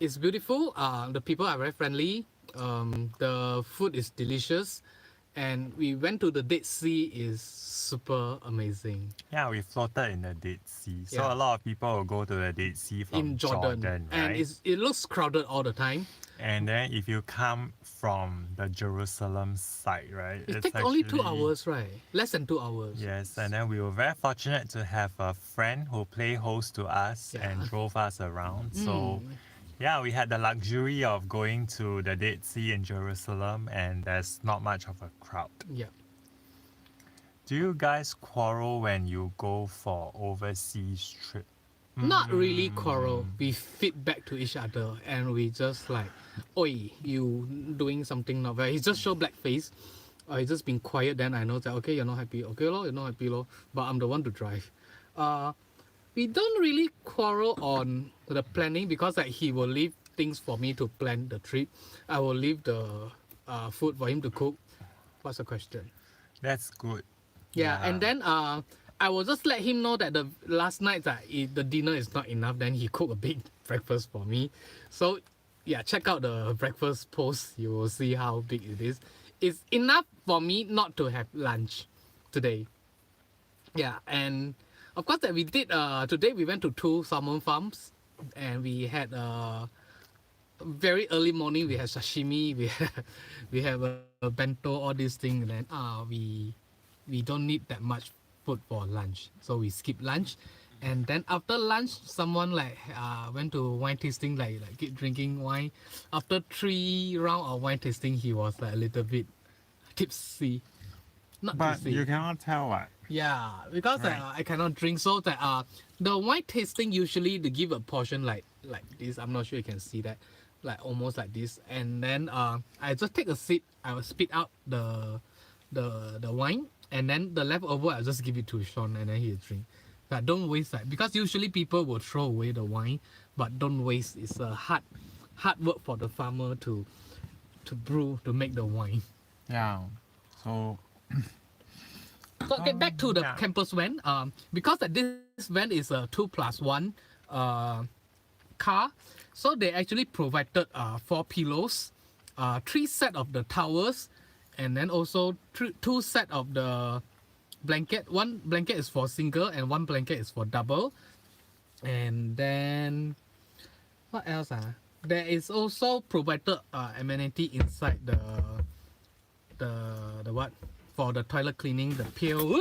It's beautiful. The people are very friendly. The food is delicious, and we went to the Dead Sea. Is super amazing.
Yeah, we floated in the Dead Sea. So
Yeah.
a lot of people will go to the Dead Sea from
In Jordan,
right?
and it looks crowded all the time.
And then if you come from the Jerusalem side, right?
It takes only 2 hours, right? Less than 2 hours.
Yes, and then we were very fortunate to have a friend who played host to us
Yeah.
and drove us around. So yeah, we had the luxury of going to the Dead Sea in Jerusalem, and there's not much of a crowd.
Yeah.
Do you guys quarrel when you go for overseas trip?
Not really quarrel. We feedback to each other, and we just like, oi, you doing something not very. He just show black face, or he just been quiet. Then I know that okay, you're not happy. Okay, lor, you're not happy, lor. But I'm the one to drive. We don't really quarrel on the planning because like he will leave things for me to plan the trip. I will leave the food for him to cook. What's the question?
That's good.
Yeah, and then I will just let him know that the last night that the dinner is not enough. Then he cooked a big breakfast for me. So yeah, check out the breakfast post. You will see how big it is. It's enough for me not to have lunch today. Yeah, and of course that we did. Today we went to 2 salmon farms, and we had very early morning. We had sashimi. We have a bento, all these things. And then we don't need that much food for lunch, so we skip lunch. And then after lunch, someone like went to wine tasting, like keep drinking wine. After 3 rounds of wine tasting, he was like a little bit tipsy. Not
But
tipsy.
you cannot tell what.
Yeah, because
Right.
I cannot drink. So that the wine tasting usually they give a portion like this. I'm not sure you can see that, like almost like this. And then I just take a sip. I will spit out the wine, and then the leftover I just give it to Sean, and then he drink. But don't waste that, because usually people will throw away the wine, but don't waste. It's a hard work for the farmer to brew, to make the wine.
Yeah. So
So get back to the
yeah.
campus van. Because that this van is a 2+1 car, so they actually provided 4 pillows, 3 set of the towels, and then also 2 set of the blanket. 1 blanket is for single and 1 blanket is for double. And then what else? There is also provided amenity inside the what, for the toilet cleaning, the pail.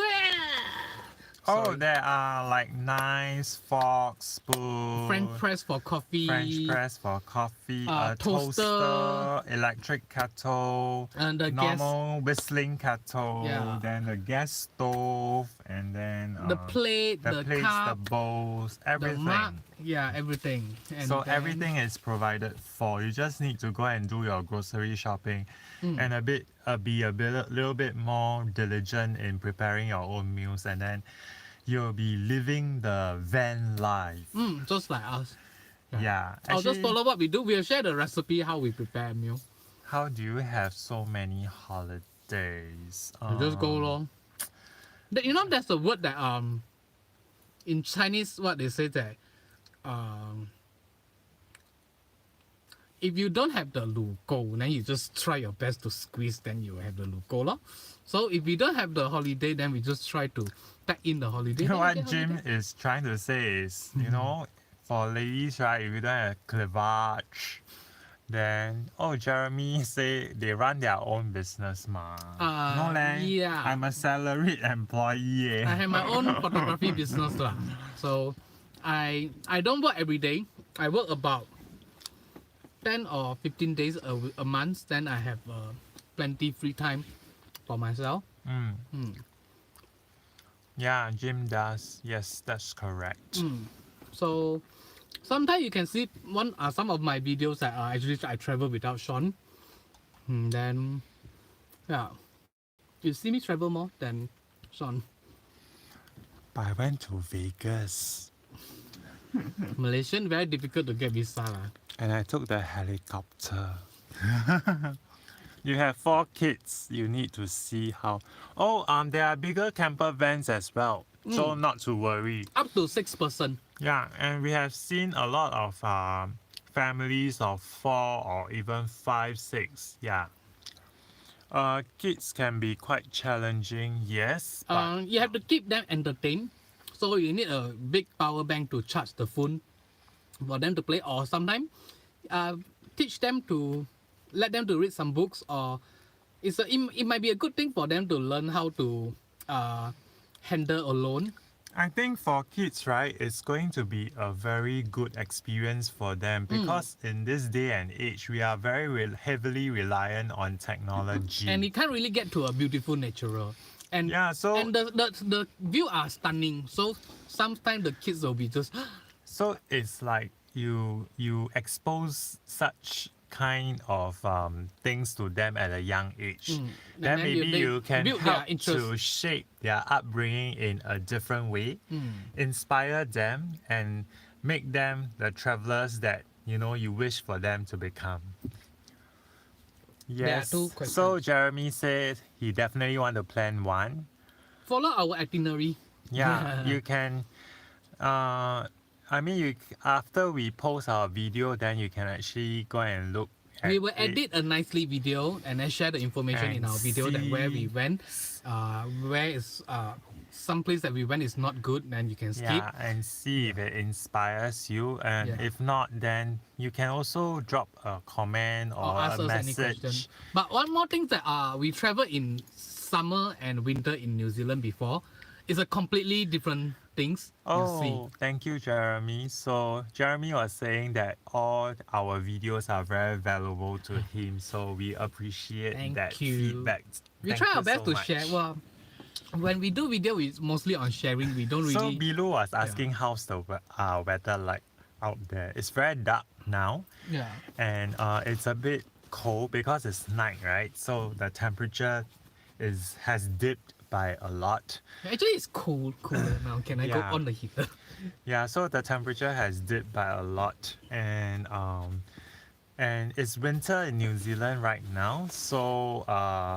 Oh,
Sorry.
there are like knives, forks, spoon,
French press for coffee.
French press for coffee, a
toaster,
toaster, electric kettle,
and the gas,
normal whistling kettle,
Yeah.
then the gas stove, and then
the plate,
the
the
plates,
cup,
the bowls,
the
everything.
mug. Yeah, everything. And
So
then-
everything is provided for. You just need to go and do your grocery shopping, and be a little bit more diligent in preparing your own meals, and then you'll be living the van life.
Just like us.
Yeah.
I'll just
Actually,
follow what we do. We'll share the recipe how we prepare a meal.
how do you have so many holidays?
You just go along. You know, there's a word that in Chinese, what they say that if you don't have the 卤狗, then you just try your best to squeeze, then you have the 卤狗 lor. So if we don't have the holiday, then we just try to pack in the holiday.
You know
Then
what
we get
Jim
holiday.
is trying to say is, you know, for ladies, right, if you don't have cleavage, then, Jeremy say they run their own business, ma. No leh.
Yeah.
I'm a salaried employee.
I have my own photography business lah. So I don't work every day. I work about 10 or 15 days a month. Then I have plenty free time for myself.
Yeah, Jim does. Yes, that's correct.
So sometimes you can see some of my videos that actually I travel without Sean. Then yeah, you see me travel more than Sean.
But I went to Vegas
Malaysian very difficult to get visa lah.
and I took the helicopter. You have 4 kids. You need to see how. There are bigger camper vans as well. So not to worry.
Up to 6 person.
Yeah, and we have seen a lot of families of 4 or even 5, 6. Yeah. Kids can be quite challenging, yes. But
You have to keep them entertained. So you need a big power bank to charge the phone for them to play, or sometimes teach them to let them to read some books, or it might be a good thing for them to learn how to handle alone.
I think for kids, right, it's going to be a very good experience for them because in this day and age, we are very heavily reliant on technology.
And you can't really get to a beautiful natural. And
Yeah, so-
and the view are stunning. So sometimes the kids will be just
So it's like you expose such kind of things to them at a young age.
And
Then
then
maybe
they
you can
build their
help to
interest.
shape their upbringing in a different way, inspire them and make them the travelers that you wish for them to become.
There are two
Yes.
questions.
So Jeremy said he definitely want to plan one.
Follow our itinerary.
Yeah, you can. I mean, after we post our video, then you can actually go and look at
We will
it
edit a nicely video and then share the information in
and
our video that where we
see.
went, where is some place that we went is not good, then you can skip.
Yeah, and see if it inspires you. And
Yeah.
if not, then you can also drop a comment or
Or ask
a
us any question.
message.
But one more thing that we travel in summer and winter in New Zealand before. It's a completely different things you see.
Oh, thank you, Jeremy. So Jeremy was saying that all our videos are very valuable to him. So we appreciate
Thank
that
you.
feedback.
We
Thank
try
you
our best
so
to
much.
share. Well, when we do video, it's mostly on sharing. We don't
So
really.
Bilu was asking how's the weather like out there. It's very dark now,
Yeah.
and it's a bit cold because it's night, right? So the temperature has dipped by a lot.
Actually, it's cooler now. Can I go
Yeah.
on the heater?
Yeah, so the temperature has dipped by a lot, and it's winter in New Zealand right now. So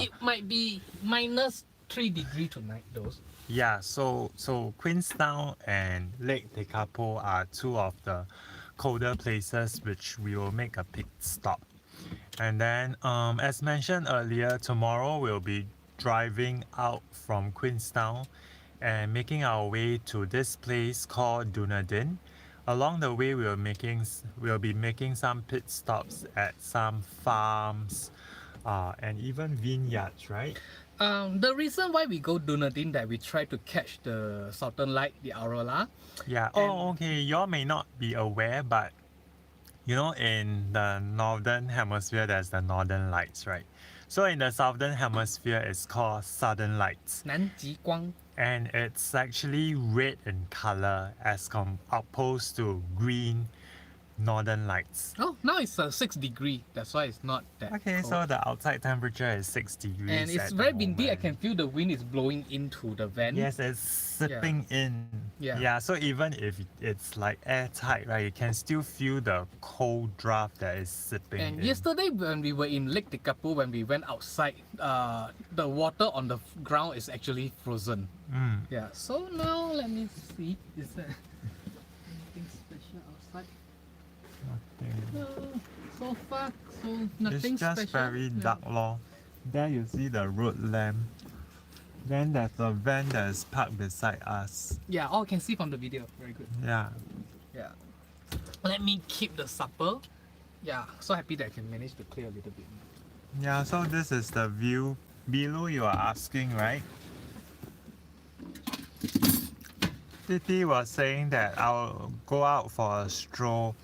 It might be -3 degrees tonight, though.
yeah, so Queenstown and Lake Tekapo are two of the colder places which we will make a pit stop. And then, as mentioned earlier, tomorrow we'll be driving out from Queenstown and making our way to this place called Dunedin. Along the way, we'll be making some pit stops at some farms, and even vineyards, right?
The reason why we go Dunedin that we try to catch the southern light, the aurora.
Yeah. Oh, okay. Y'all may not be aware, but in the northern hemisphere, there's the northern lights, right? So in the southern hemisphere, it's called southern lights,
南极光.
and it's actually red in color as opposed to green northern lights.
Oh, now it's 6 degrees. That's why it's not that
Okay,
cold.
so the outside temperature is 6 degrees.
And it's
at the
very windy. I
moment.
can feel the wind is blowing into the van.
Yes, it's sipping in.
Yeah.
So even if it's like airtight, right, you can still feel the cold draft that is sipping
And
in.
yesterday when we were in Lake Tekapo, when we went outside, the water on the ground is actually frozen.
Mm.
Yeah. So now let me see. Is there anything special outside?
Nothing.
So far, so nothing
It's just
special.
very dark lor. There you see the road lamp. Then there's a van that is parked beside us.
Yeah, all can see from the video. Very good.
Yeah.
Yeah. Let me keep the supper. Yeah, so happy that I can manage to clear a little bit.
Yeah, so this is the view. Below you are asking, right? Titi was saying that I'll go out for a stroll.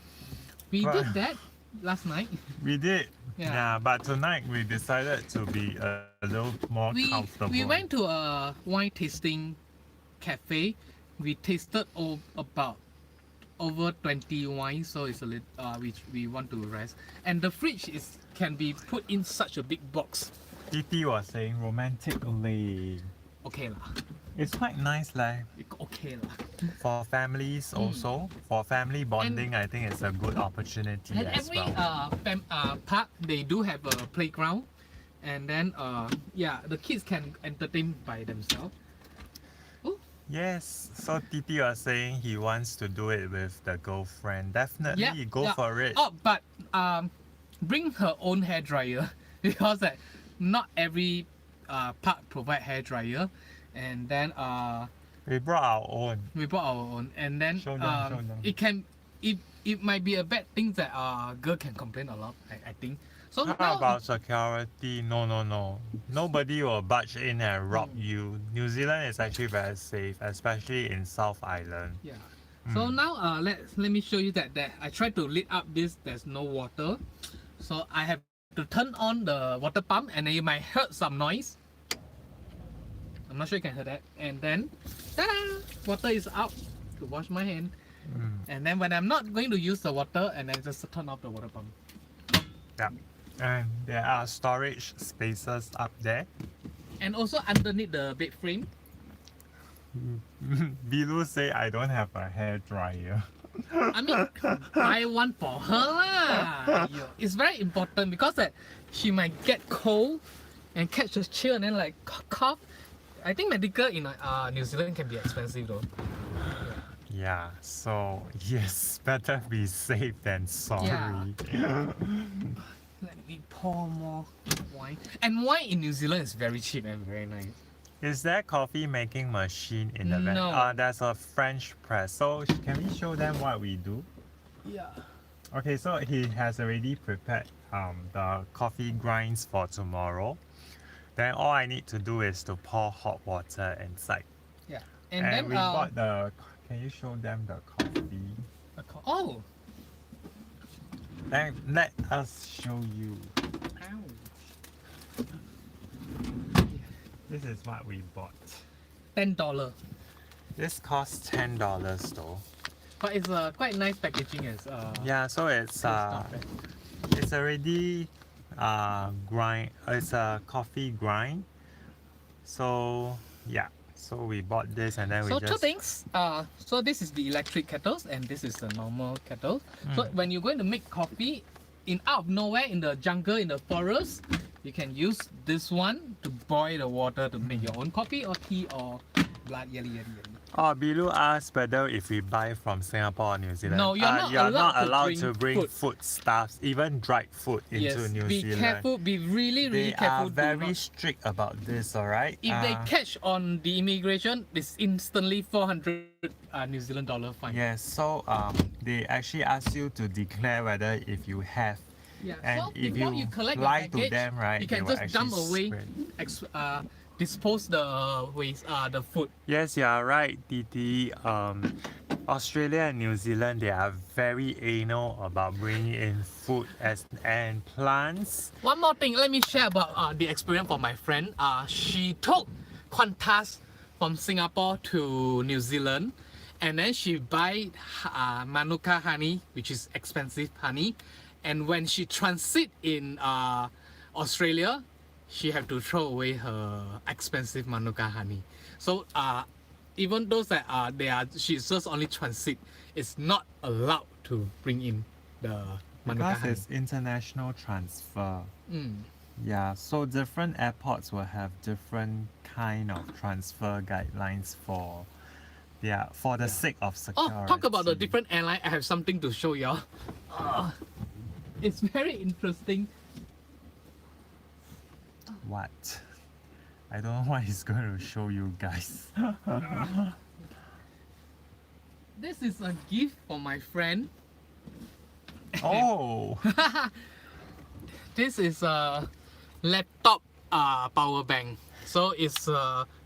We
Right.
did that last night.
We did.
Yeah.
But tonight we decided to be a little more comfortable.
We went to a wine tasting cafe. We tasted about over 20 wines, so it's a little which we want to rest. And the fridge can be put in such a big box.
Titi was saying romantically.
Okay lah.
It's quite nice, like
Okay lah.
for families also. For family bonding, I think it's a good opportunity
And
as
every
well.
park they do have a playground, and then the kids can entertain by themselves.
Yes, so Titi was saying he wants to do it with the girlfriend. Definitely go for it.
Oh, but bring her own hair dryer because not every park provide hair dryer, and then
We brought our own.
we bought our own, and then
Show them.
it might be a bad thing that girl can complain a lot. I think. So
How
now
about security? No. Nobody will barge in and rob you. New Zealand is actually very safe, especially in South Island.
yeah. So now let me show you that I tried to lit up this. There's no water, so I have to turn on the water pump, and then you might heard some noise. I'm not sure you can hear that. And then, ta-da! Water is out to wash my hand. And then when I'm not going to use the water, and then just turn off the water pump.
Yeah. And there are storage spaces up there.
And also underneath the bed frame.
Bilu say I don't have a hair dryer.
I mean, buy one for her lah. It's very important because that she might get cold and catch a chill and then like cough. I think medical in New Zealand can be expensive though.
Yeah, so yes, better be safe than sorry.
Let me pour more wine. And wine in New Zealand is very cheap and very nice.
Is there coffee making machine in the van?
No.
There's a French press. So can we show them what we do?
Yeah.
Okay, so he has already prepared the coffee grinds for tomorrow. Then all I need to do is to pour hot water inside.
Yeah.
And
then
we bought the. Can you show them the coffee?
Oh.
Then let us show you.
Ouch.
This is what we bought.
$10.
This costs $10 though.
But it's quite nice packaging as
Yeah, so it's already grind. It's a coffee grind. So yeah, so we bought this and then we just.
two things. So this is the electric kettles and this is the normal kettle. So when you're going to make coffee, out of nowhere in the jungle, in the forest, you can use this one to boil the water to make your own coffee or tea or blood yelly.
Oh, Bilu asked whether if we buy from Singapore or New Zealand.
No, you're not
allowed to bring
food.
foodstuffs, even dried food into New
be
Zealand.
Careful, be really
They
careful.
are very strict about this, alright?
If they catch on the immigration, it's instantly 400 New Zealand dollar fine.
Yes, so they actually ask you to declare whether if you have.
Yeah.
And
So
if
before
you
collect
lie
your
to
package,
them, right,
you
they
can
will
just dump
actually
away,
spread.
dispose the waste, the food.
Yes, you are right, Didi. Australia and New Zealand, they are very anal about bringing in food and plants.
One more thing, let me share about the experience for my friend. She took Qantas from Singapore to New Zealand, and then she buy Manuka honey, which is expensive honey, and when she transit in Australia, she have to throw away her expensive Manuka honey. So even those that she's just only transit, it's not allowed to bring in the Manuka
Because
honey.
it's international transfer.
Mm.
Yeah, so different airports will have different kind of transfer guidelines for the sake of security.
Oh, talk about the different airline. I have something to show y'all. It's very interesting.
What? I don't know what he's going to show you guys.
This is a gift for my friend.
Oh!
This is a laptop power bank. So it's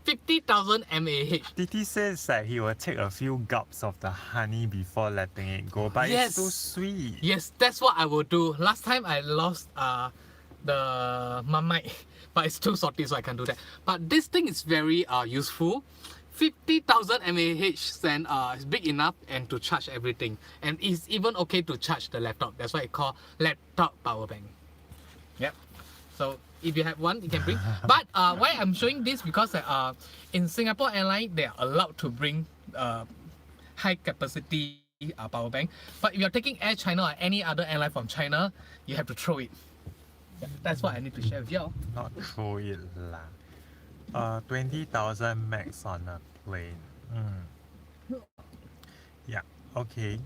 50,000 mAh.
Titi says that he will take a few gulps of the honey before letting it go, but
Yes.
it's so sweet.
Yes, that's what I will do. Last time I lost the Marmite, but it's too salty, so I can't do that. But this thing is very useful. 50,000 mAh, then it's big enough and to charge everything. And it's even okay to charge the laptop. That's why it's called laptop power bank. Yep. So if you have one, you can bring. But why I'm showing this because in Singapore Airlines, they are allowed to bring high capacity power bank. But if you're taking Air China or any other airline from China, you have to throw it. Yeah, that's what I need to share with y'all.
Not throw it lah. 20,000 max on a plane. Yeah, okay.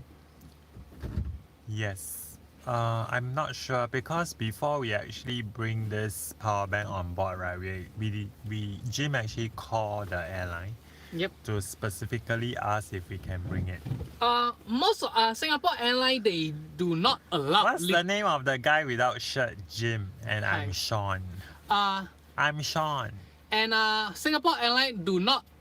Yes. I'm not sure because before we actually bring this power bank on board, right? Jim actually called the airline.
Yep.
To specifically ask if we can bring it.
Most Singapore Airlines, they do not allow.
What's the name of the guy without shirt? Jim. And
Hi.
I'm Sean. I'm Sean.
And Singapore Airlines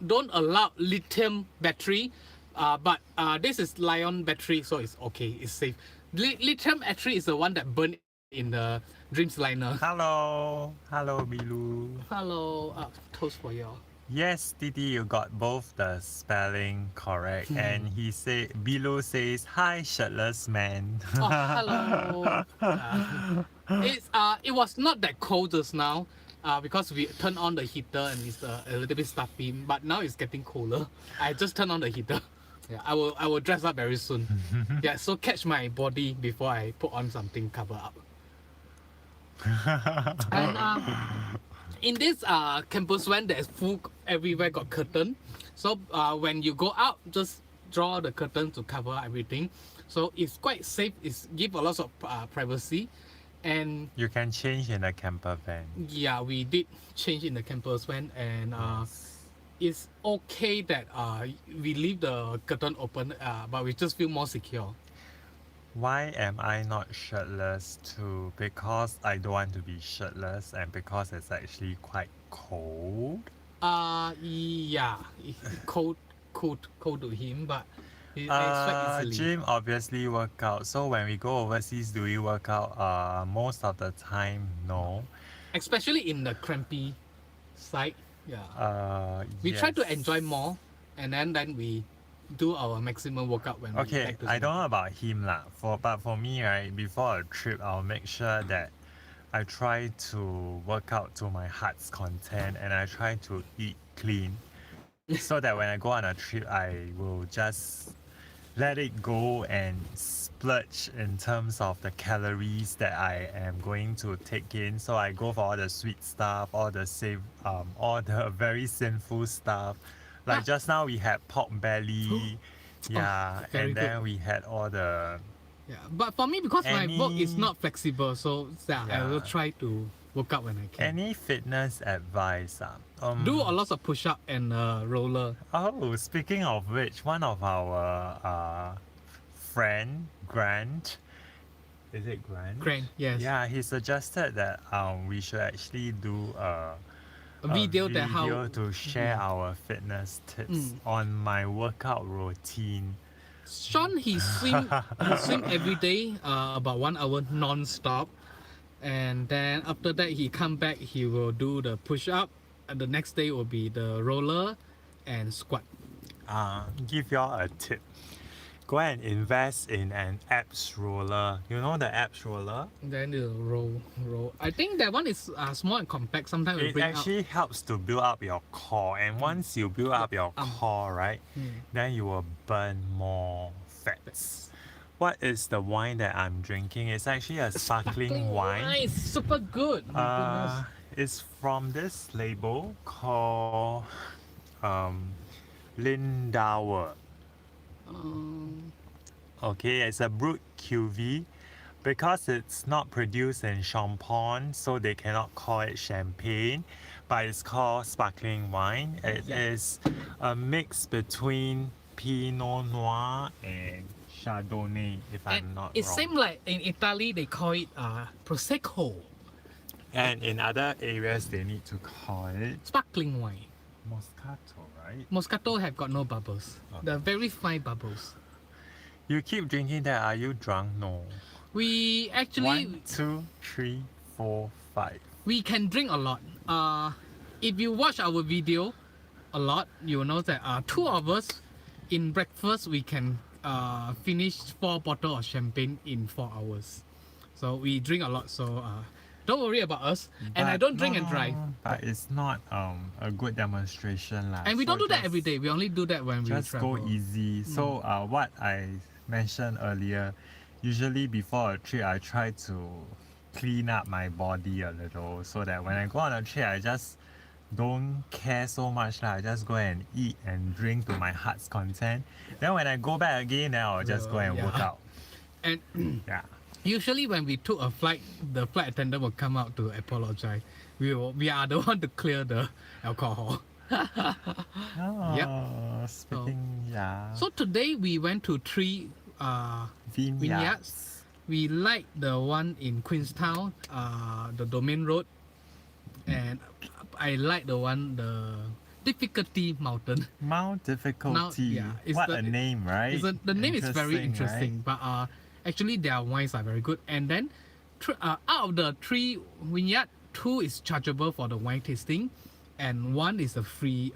don't allow lithium battery, but this is Lion battery, so it's okay, it's safe. Lithium battery is the one that burned in the Dreamliner.
Hello. Hello, Bilu.
Hello, toast for y'all.
Yes, Titi, you got both the spelling correct. And Bilu says, hi, shirtless man.
Oh, hello. It was not that cold just now. Because we turned on the heater and it's a little bit stuffy, but now it's getting colder. I just turned on the heater. Yeah, I will dress up very soon. Yeah, so catch my body before I put on something cover up. And in this campus van, there's full everywhere got curtain. So when you go out, just draw the curtain to cover everything. So it's quite safe. It's give a lot of privacy. And
You can change in a camper van.
yeah, we did change in the campus van, and
Yes.
it's okay that we leave the curtain open, but we just feel more secure.
Why am I not shirtless too? Because I don't want to be shirtless and because it's actually quite cold.
Yeah, cold to him, but he sweat easily.
Gym obviously work out. So when we go overseas, do we work out? Most of the time, no.
Especially in the crampy side. Yeah. We try to enjoy more, and then we do our maximum workout when we
Okay,
back to
I don't
Singapore.
know about him lah. But for me, right, before a trip, I'll make sure that I try to work out to my heart's content and I try to eat clean, so that when I go on a trip, I will just let it go and splurge in terms of the calories that I am going to take in. So I go for all the sweet stuff, all the very sinful stuff. Like just now we had pork belly, yeah,
very
and then
good.
we had all the
Yeah, but for me, because my work is
Any-
not flexible, so I will
Yeah.
try to work out when I can.
any fitness advice.
Do a lot of push up and roller.
Oh, speaking of which, one of our friend Grant, is it Grant?
Crane, yes.
Yeah, he suggested that we should actually do
A video that how
to share our fitness tips
Mm.
on my workout routine.
Sean he swim every day about 1 hour non-stop, and then after that he come back, he will do the push up, and the next day will be the roller and squat.
Give y'all a tip. Go and invest in an abs roller. You know the abs roller?
Then the roll. I think that one is small and compact. Sometimes we
It
bring out.
actually helps to build up your core, and once you build up your core, right, then you will burn more fats. What is the wine that I'm drinking? It's actually a sparkling wine.
Nice, super good. My
It's from this label called Lindauer.
goodness.
Okay, it's a Brut QV. Because it's not produced in Champagne, so they cannot call it champagne, but it's called sparkling wine. It is a mix between Pinot Noir and Chardonnay, if I'm not
It
wrong.
seems like in Italy they call it prosecco,
And in other areas, they need to call it
sparkling wine.
Moscato, right?
Moscato have got no bubbles. The very fine bubbles.
You keep drinking that. Are you drunk? No.
We actually
1, 2, 3, 4, 5.
we can drink a lot. If you watch our video a lot, you will know that two of us in breakfast we can finish 4 bottles of champagne in 4 hours. So we drink a lot. So don't worry about us. And I don't drink and drive.
But it's not a good demonstration lah.
And we
So
don't do that
just-
every day. We only do that when we
Just
travel.
go easy. So what I mentioned earlier, usually before a trip I try to clean up my body a little so that when I go on a trip I just don't care so much lah. I just go and eat and drink to my heart's content. Then when I go back again, then I'll just go and work
Yeah.
out.
And
Yeah.
usually when we took a flight, the flight attendant will come out to apologize. We are the one to clear the alcohol.
Oh, speaking, yeah.
So today we went to 3 vineyards. We like the one in Queenstown, the Domain Road, and I like the one, the Difficulty Mountain.
Mount Difficulty.
yeah, it's
What
the-
a name, right?
The name is very
Right?
interesting, but actually their wines are very good. And then out of the 3 vineyard, 2 is chargeable for the wine tasting, and 1 is a free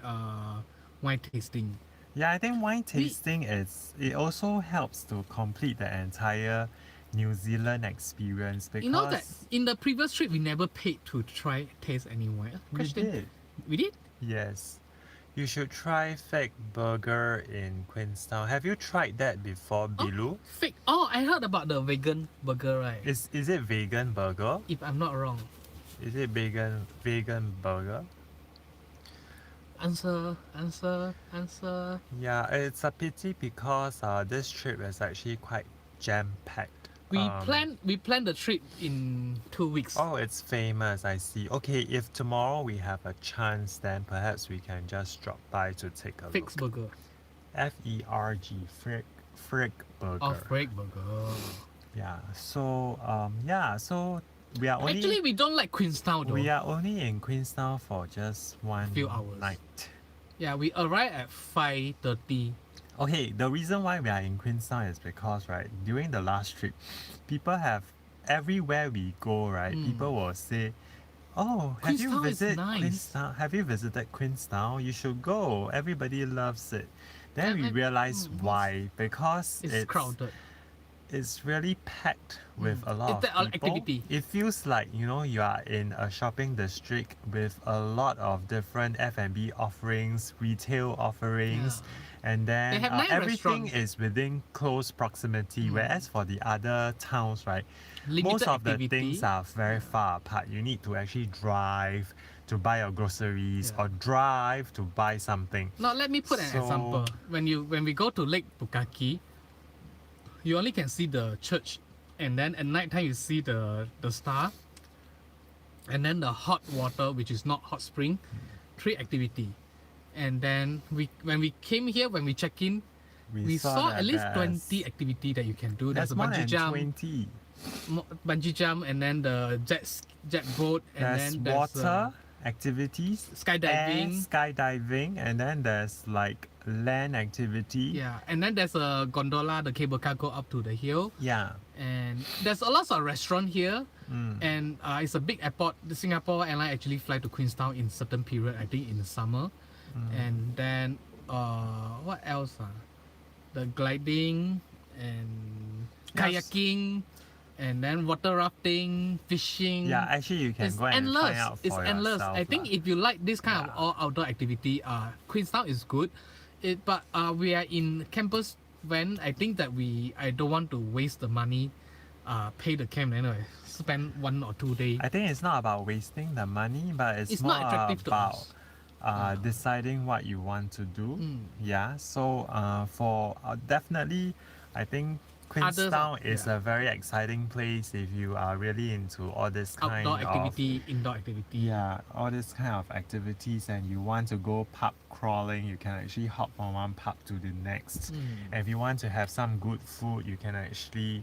wine tasting.
Yeah, I think wine tasting it also helps to complete the entire New Zealand experience because
You know that in the previous trip we never paid to try taste any wine.
we
Question.
did.
We did?
Yes. You should try fake burger in Queenstown. Have you tried that before, Bilu?
Fake. Oh, I heard about the vegan burger, right?
Is it vegan burger?
If I'm not wrong.
Is it vegan burger?
Answer, answer, answer.
Yeah, it's a pity because this trip is actually quite jam-packed.
We plan the trip in 2 weeks.
Oh, it's famous, I see. Okay, if tomorrow we have a chance, then perhaps we can just drop by to take a
Fix
look.
burger.
F-E-R-G, Frick Burger.
Oh, Frick burger.
Yeah, so so we are only
Actually, we don't like Queenstown though.
we are only in Queenstown for just one
Few hours.
night.
Yeah, we arrive at 5:30.
Okay, the reason why we are in Queenstown is because right during the last trip, people have everywhere we go right. People will say, "Oh, have you
Queenstown is
visited
nice.
Queenstown? Have you visited Queenstown? You should go. Everybody loves it." Then we realize why because
It's crowded.
It's really packed with a lot
It's
of
the
people.
activity.
It feels like you are in a shopping district with a lot of different F&B offerings, retail offerings, and then
They have nice
everything
restaurants.
is within close proximity. Whereas for the other towns, right,
Limited
most of
activity.
the things are very far apart. You need to actually drive to buy your groceries or drive to buy something.
Now let me put an
So-
example. When we go to Lake Pukaki, you only can see the church, and then at night time you see the star, and then the hot water, which is not hot spring. 3 activity, and then when we came here, when we check in, we saw
that
at least
there's-
20 activity that you can do.
There's
There's a
more
bungee
than
jump,
20.
bungee jump, and then the jet boat, and
There's
then there's
water activities,
skydiving.
air skydiving, and then there's like land activity.
Yeah, and then there's a gondola, the cable car go up to the hill,
Yeah.
and there's a lot of restaurant here,
Mm.
and it's a big airport. The Singapore airline actually fly to Queenstown in certain period, I think in the summer, and then what else? The gliding and
Yes.
kayaking, and then water rafting, fishing.
Yeah, actually you can
It's
go and
endless.
find out for
It's endless.
yourself.
I think
lah.
if you like this kind of
Yeah.
all outdoor activity, Queenstown is good. But we are in campus when I think that I don't want to waste the money, pay the camp and spend 1 or 2 days.
I think it's not about wasting the money, but it's
It's
more
not attractive to
about
us.
deciding what you want to do.
Mm.
Yeah, so for definitely, I think Queenstown is
yeah.
a very exciting place if you are really into all this kind
Outdoor
of
activity, indoor activity.
yeah, all this kind of activities, and you want to go pub crawling, you can actually hop from one pub to the next.
Mm.
And if you want to have some good food, you can actually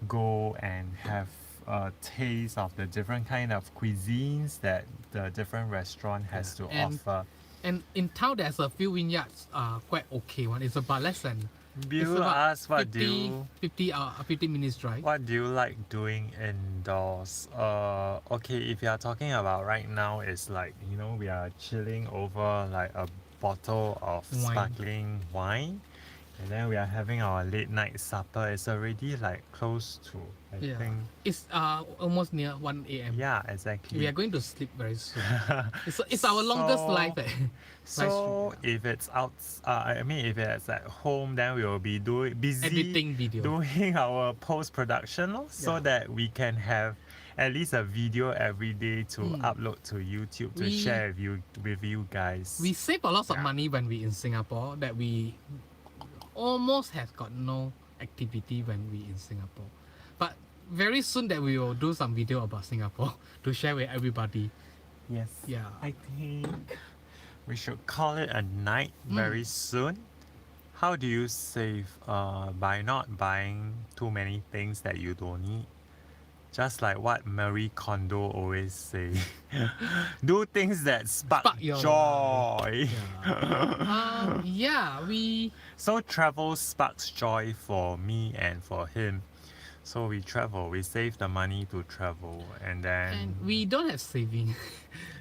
go and have a taste of the different kind of cuisines that the different restaurant has to
And
offer.
And in town, there's a few vineyards, quite okay one. It's about less than.
Bill
it's about
asked what do
50,
you
50 minutes drive.
what do you like doing indoors? Okay, if you are talking about right now, it's like we are chilling over like a bottle of
Wine.
sparkling wine, and then we are having our late night supper. It's already like close to I think.
It's almost near 1 a.m.
Yeah, exactly.
We are going to sleep very soon. It's our longest
So-
life.
So if it's out, if it's at home, then we will be busy
Editing video.
doing our post production, so
Yeah.
that we can have at least a video every day to upload to YouTube to
We-
share with you guys.
We save a lot of
Yeah.
money when we in Singapore that we almost have got no activity when we in Singapore. But very soon that we will do some video about Singapore to share with everybody.
Yes.
Yeah.
I think we should call it a night very soon. How do you save by not buying too many things that you don't need? Just like what Marie Kondo always say, do things that spark
Spark your
joy.
We
So travel sparks joy for me and for him. So we travel, we save the money to travel, and then
and we don't have saving.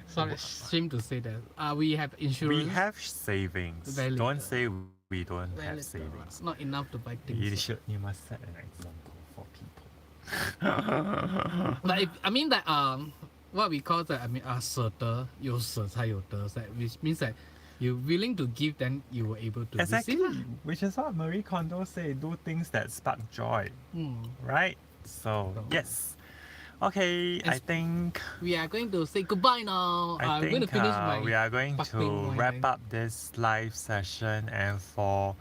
Sorry, shame to say that. We have insurance.
we have savings.
Very
Don't
little.
say we don't
Very
have
little.
savings.
It's not enough to buy
You
things.
should. You must set an example for people.
But what we call that, 舍得有舍才有得, that which means that you're willing to give, then you were able to
Exactly,
receive.
which is what Marie Kondo say, do things that spark joy,
Hmm.
right? So,
So-
yes. Okay, I think
We are going to say goodbye now. I'm going to finish my
we are going to
sparkling wine.
wrap up this live session, and for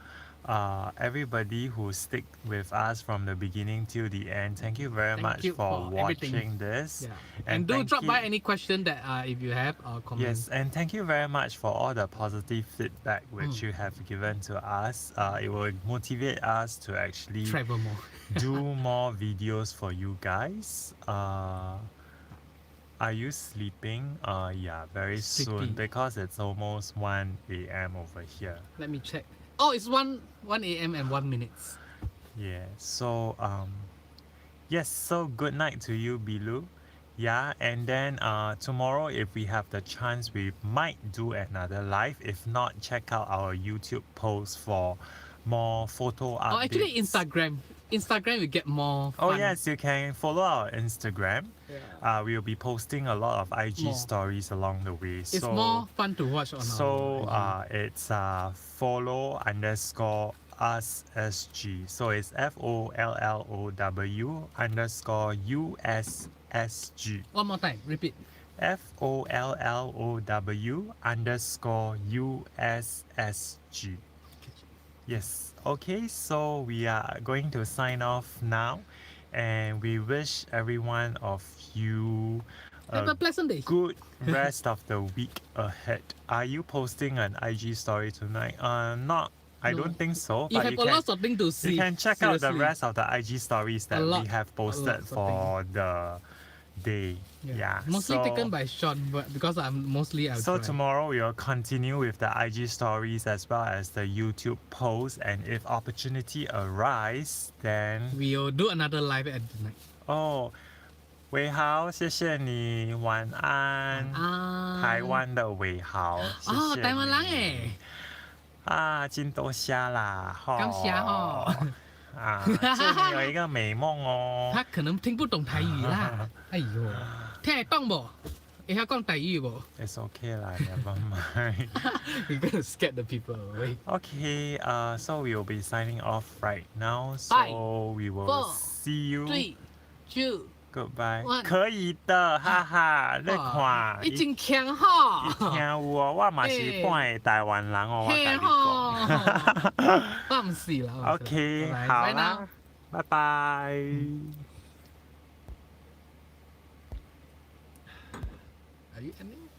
everybody who stick with us from the beginning till the end, thank you very
Thank
much
you
for
for
watching
everything.
this.
Yeah. And do
thank
drop by
you-
any question that if you have or comment.
Yes, and thank you very much for all the positive feedback which
Mm.
you have given to us. It will motivate us to actually
Travel more.
do more videos for you guys. Are you sleeping? Yeah, very soon
Sleepy.
because it's almost 1 a.m. over here.
Let me check. Oh, it's 1 a.m. and 1 minutes.
Yeah, so yes, so good night to you, Bilu. Yeah, and then tomorrow if we have the chance we might do another live. If not, check out our YouTube post for more photo updates.
Oh, actually Instagram will get more fun.
Oh yes, you can follow our Instagram.
Yeah.
We'll be posting a lot of IG
More.
stories along the way.
It's more fun to watch on
So
our IG.
it's follow_us_SG. So it's FOLLOW_USSG.
One more time, repeat.
FOLLOW_USSG. Yes. Okay, so we are going to sign off now, and we wish every one of you
Have a pleasant day.
good rest of the week ahead. Are you posting an IG story tonight? Not. I
No.
don't think so.
You
But
have a lot of things to see.
you can check out the
seriously.
rest of the IG stories that
lot-
we have
a
posted
lot of
for the day. Yeah.
Mostly
so,
taken by Sean, but because I'm mostly out.
So tomorrow we will continue with the IG stories as well as the YouTube posts, and if opportunity arise, then
we'll do another live at the night.
哦，伟豪，谢谢你，晚安。台湾的伟豪，谢谢
哦，
你。
台湾人诶，
啊，真多虾啦，吼。
感谢吼。
啊，祝你有一个美梦哦。
他可能听不懂台语啦。哎呦，听得懂不？会晓讲台语不
It's okay 啦，never mind.？We're
gonna scare the people away.
Okay, so we will be signing off right now.
Bye.
So we will
Four,
see you.
3, 2,
Goodbye.
one.
可以的，哈哈，你看，
已经强吼。
听有哦，我嘛是半个台湾人哦，我
嘿
跟你
吼
讲。
我唔是啦。
OK，
拜拜
好
bye
啦
now，
拜拜。
Are you ending?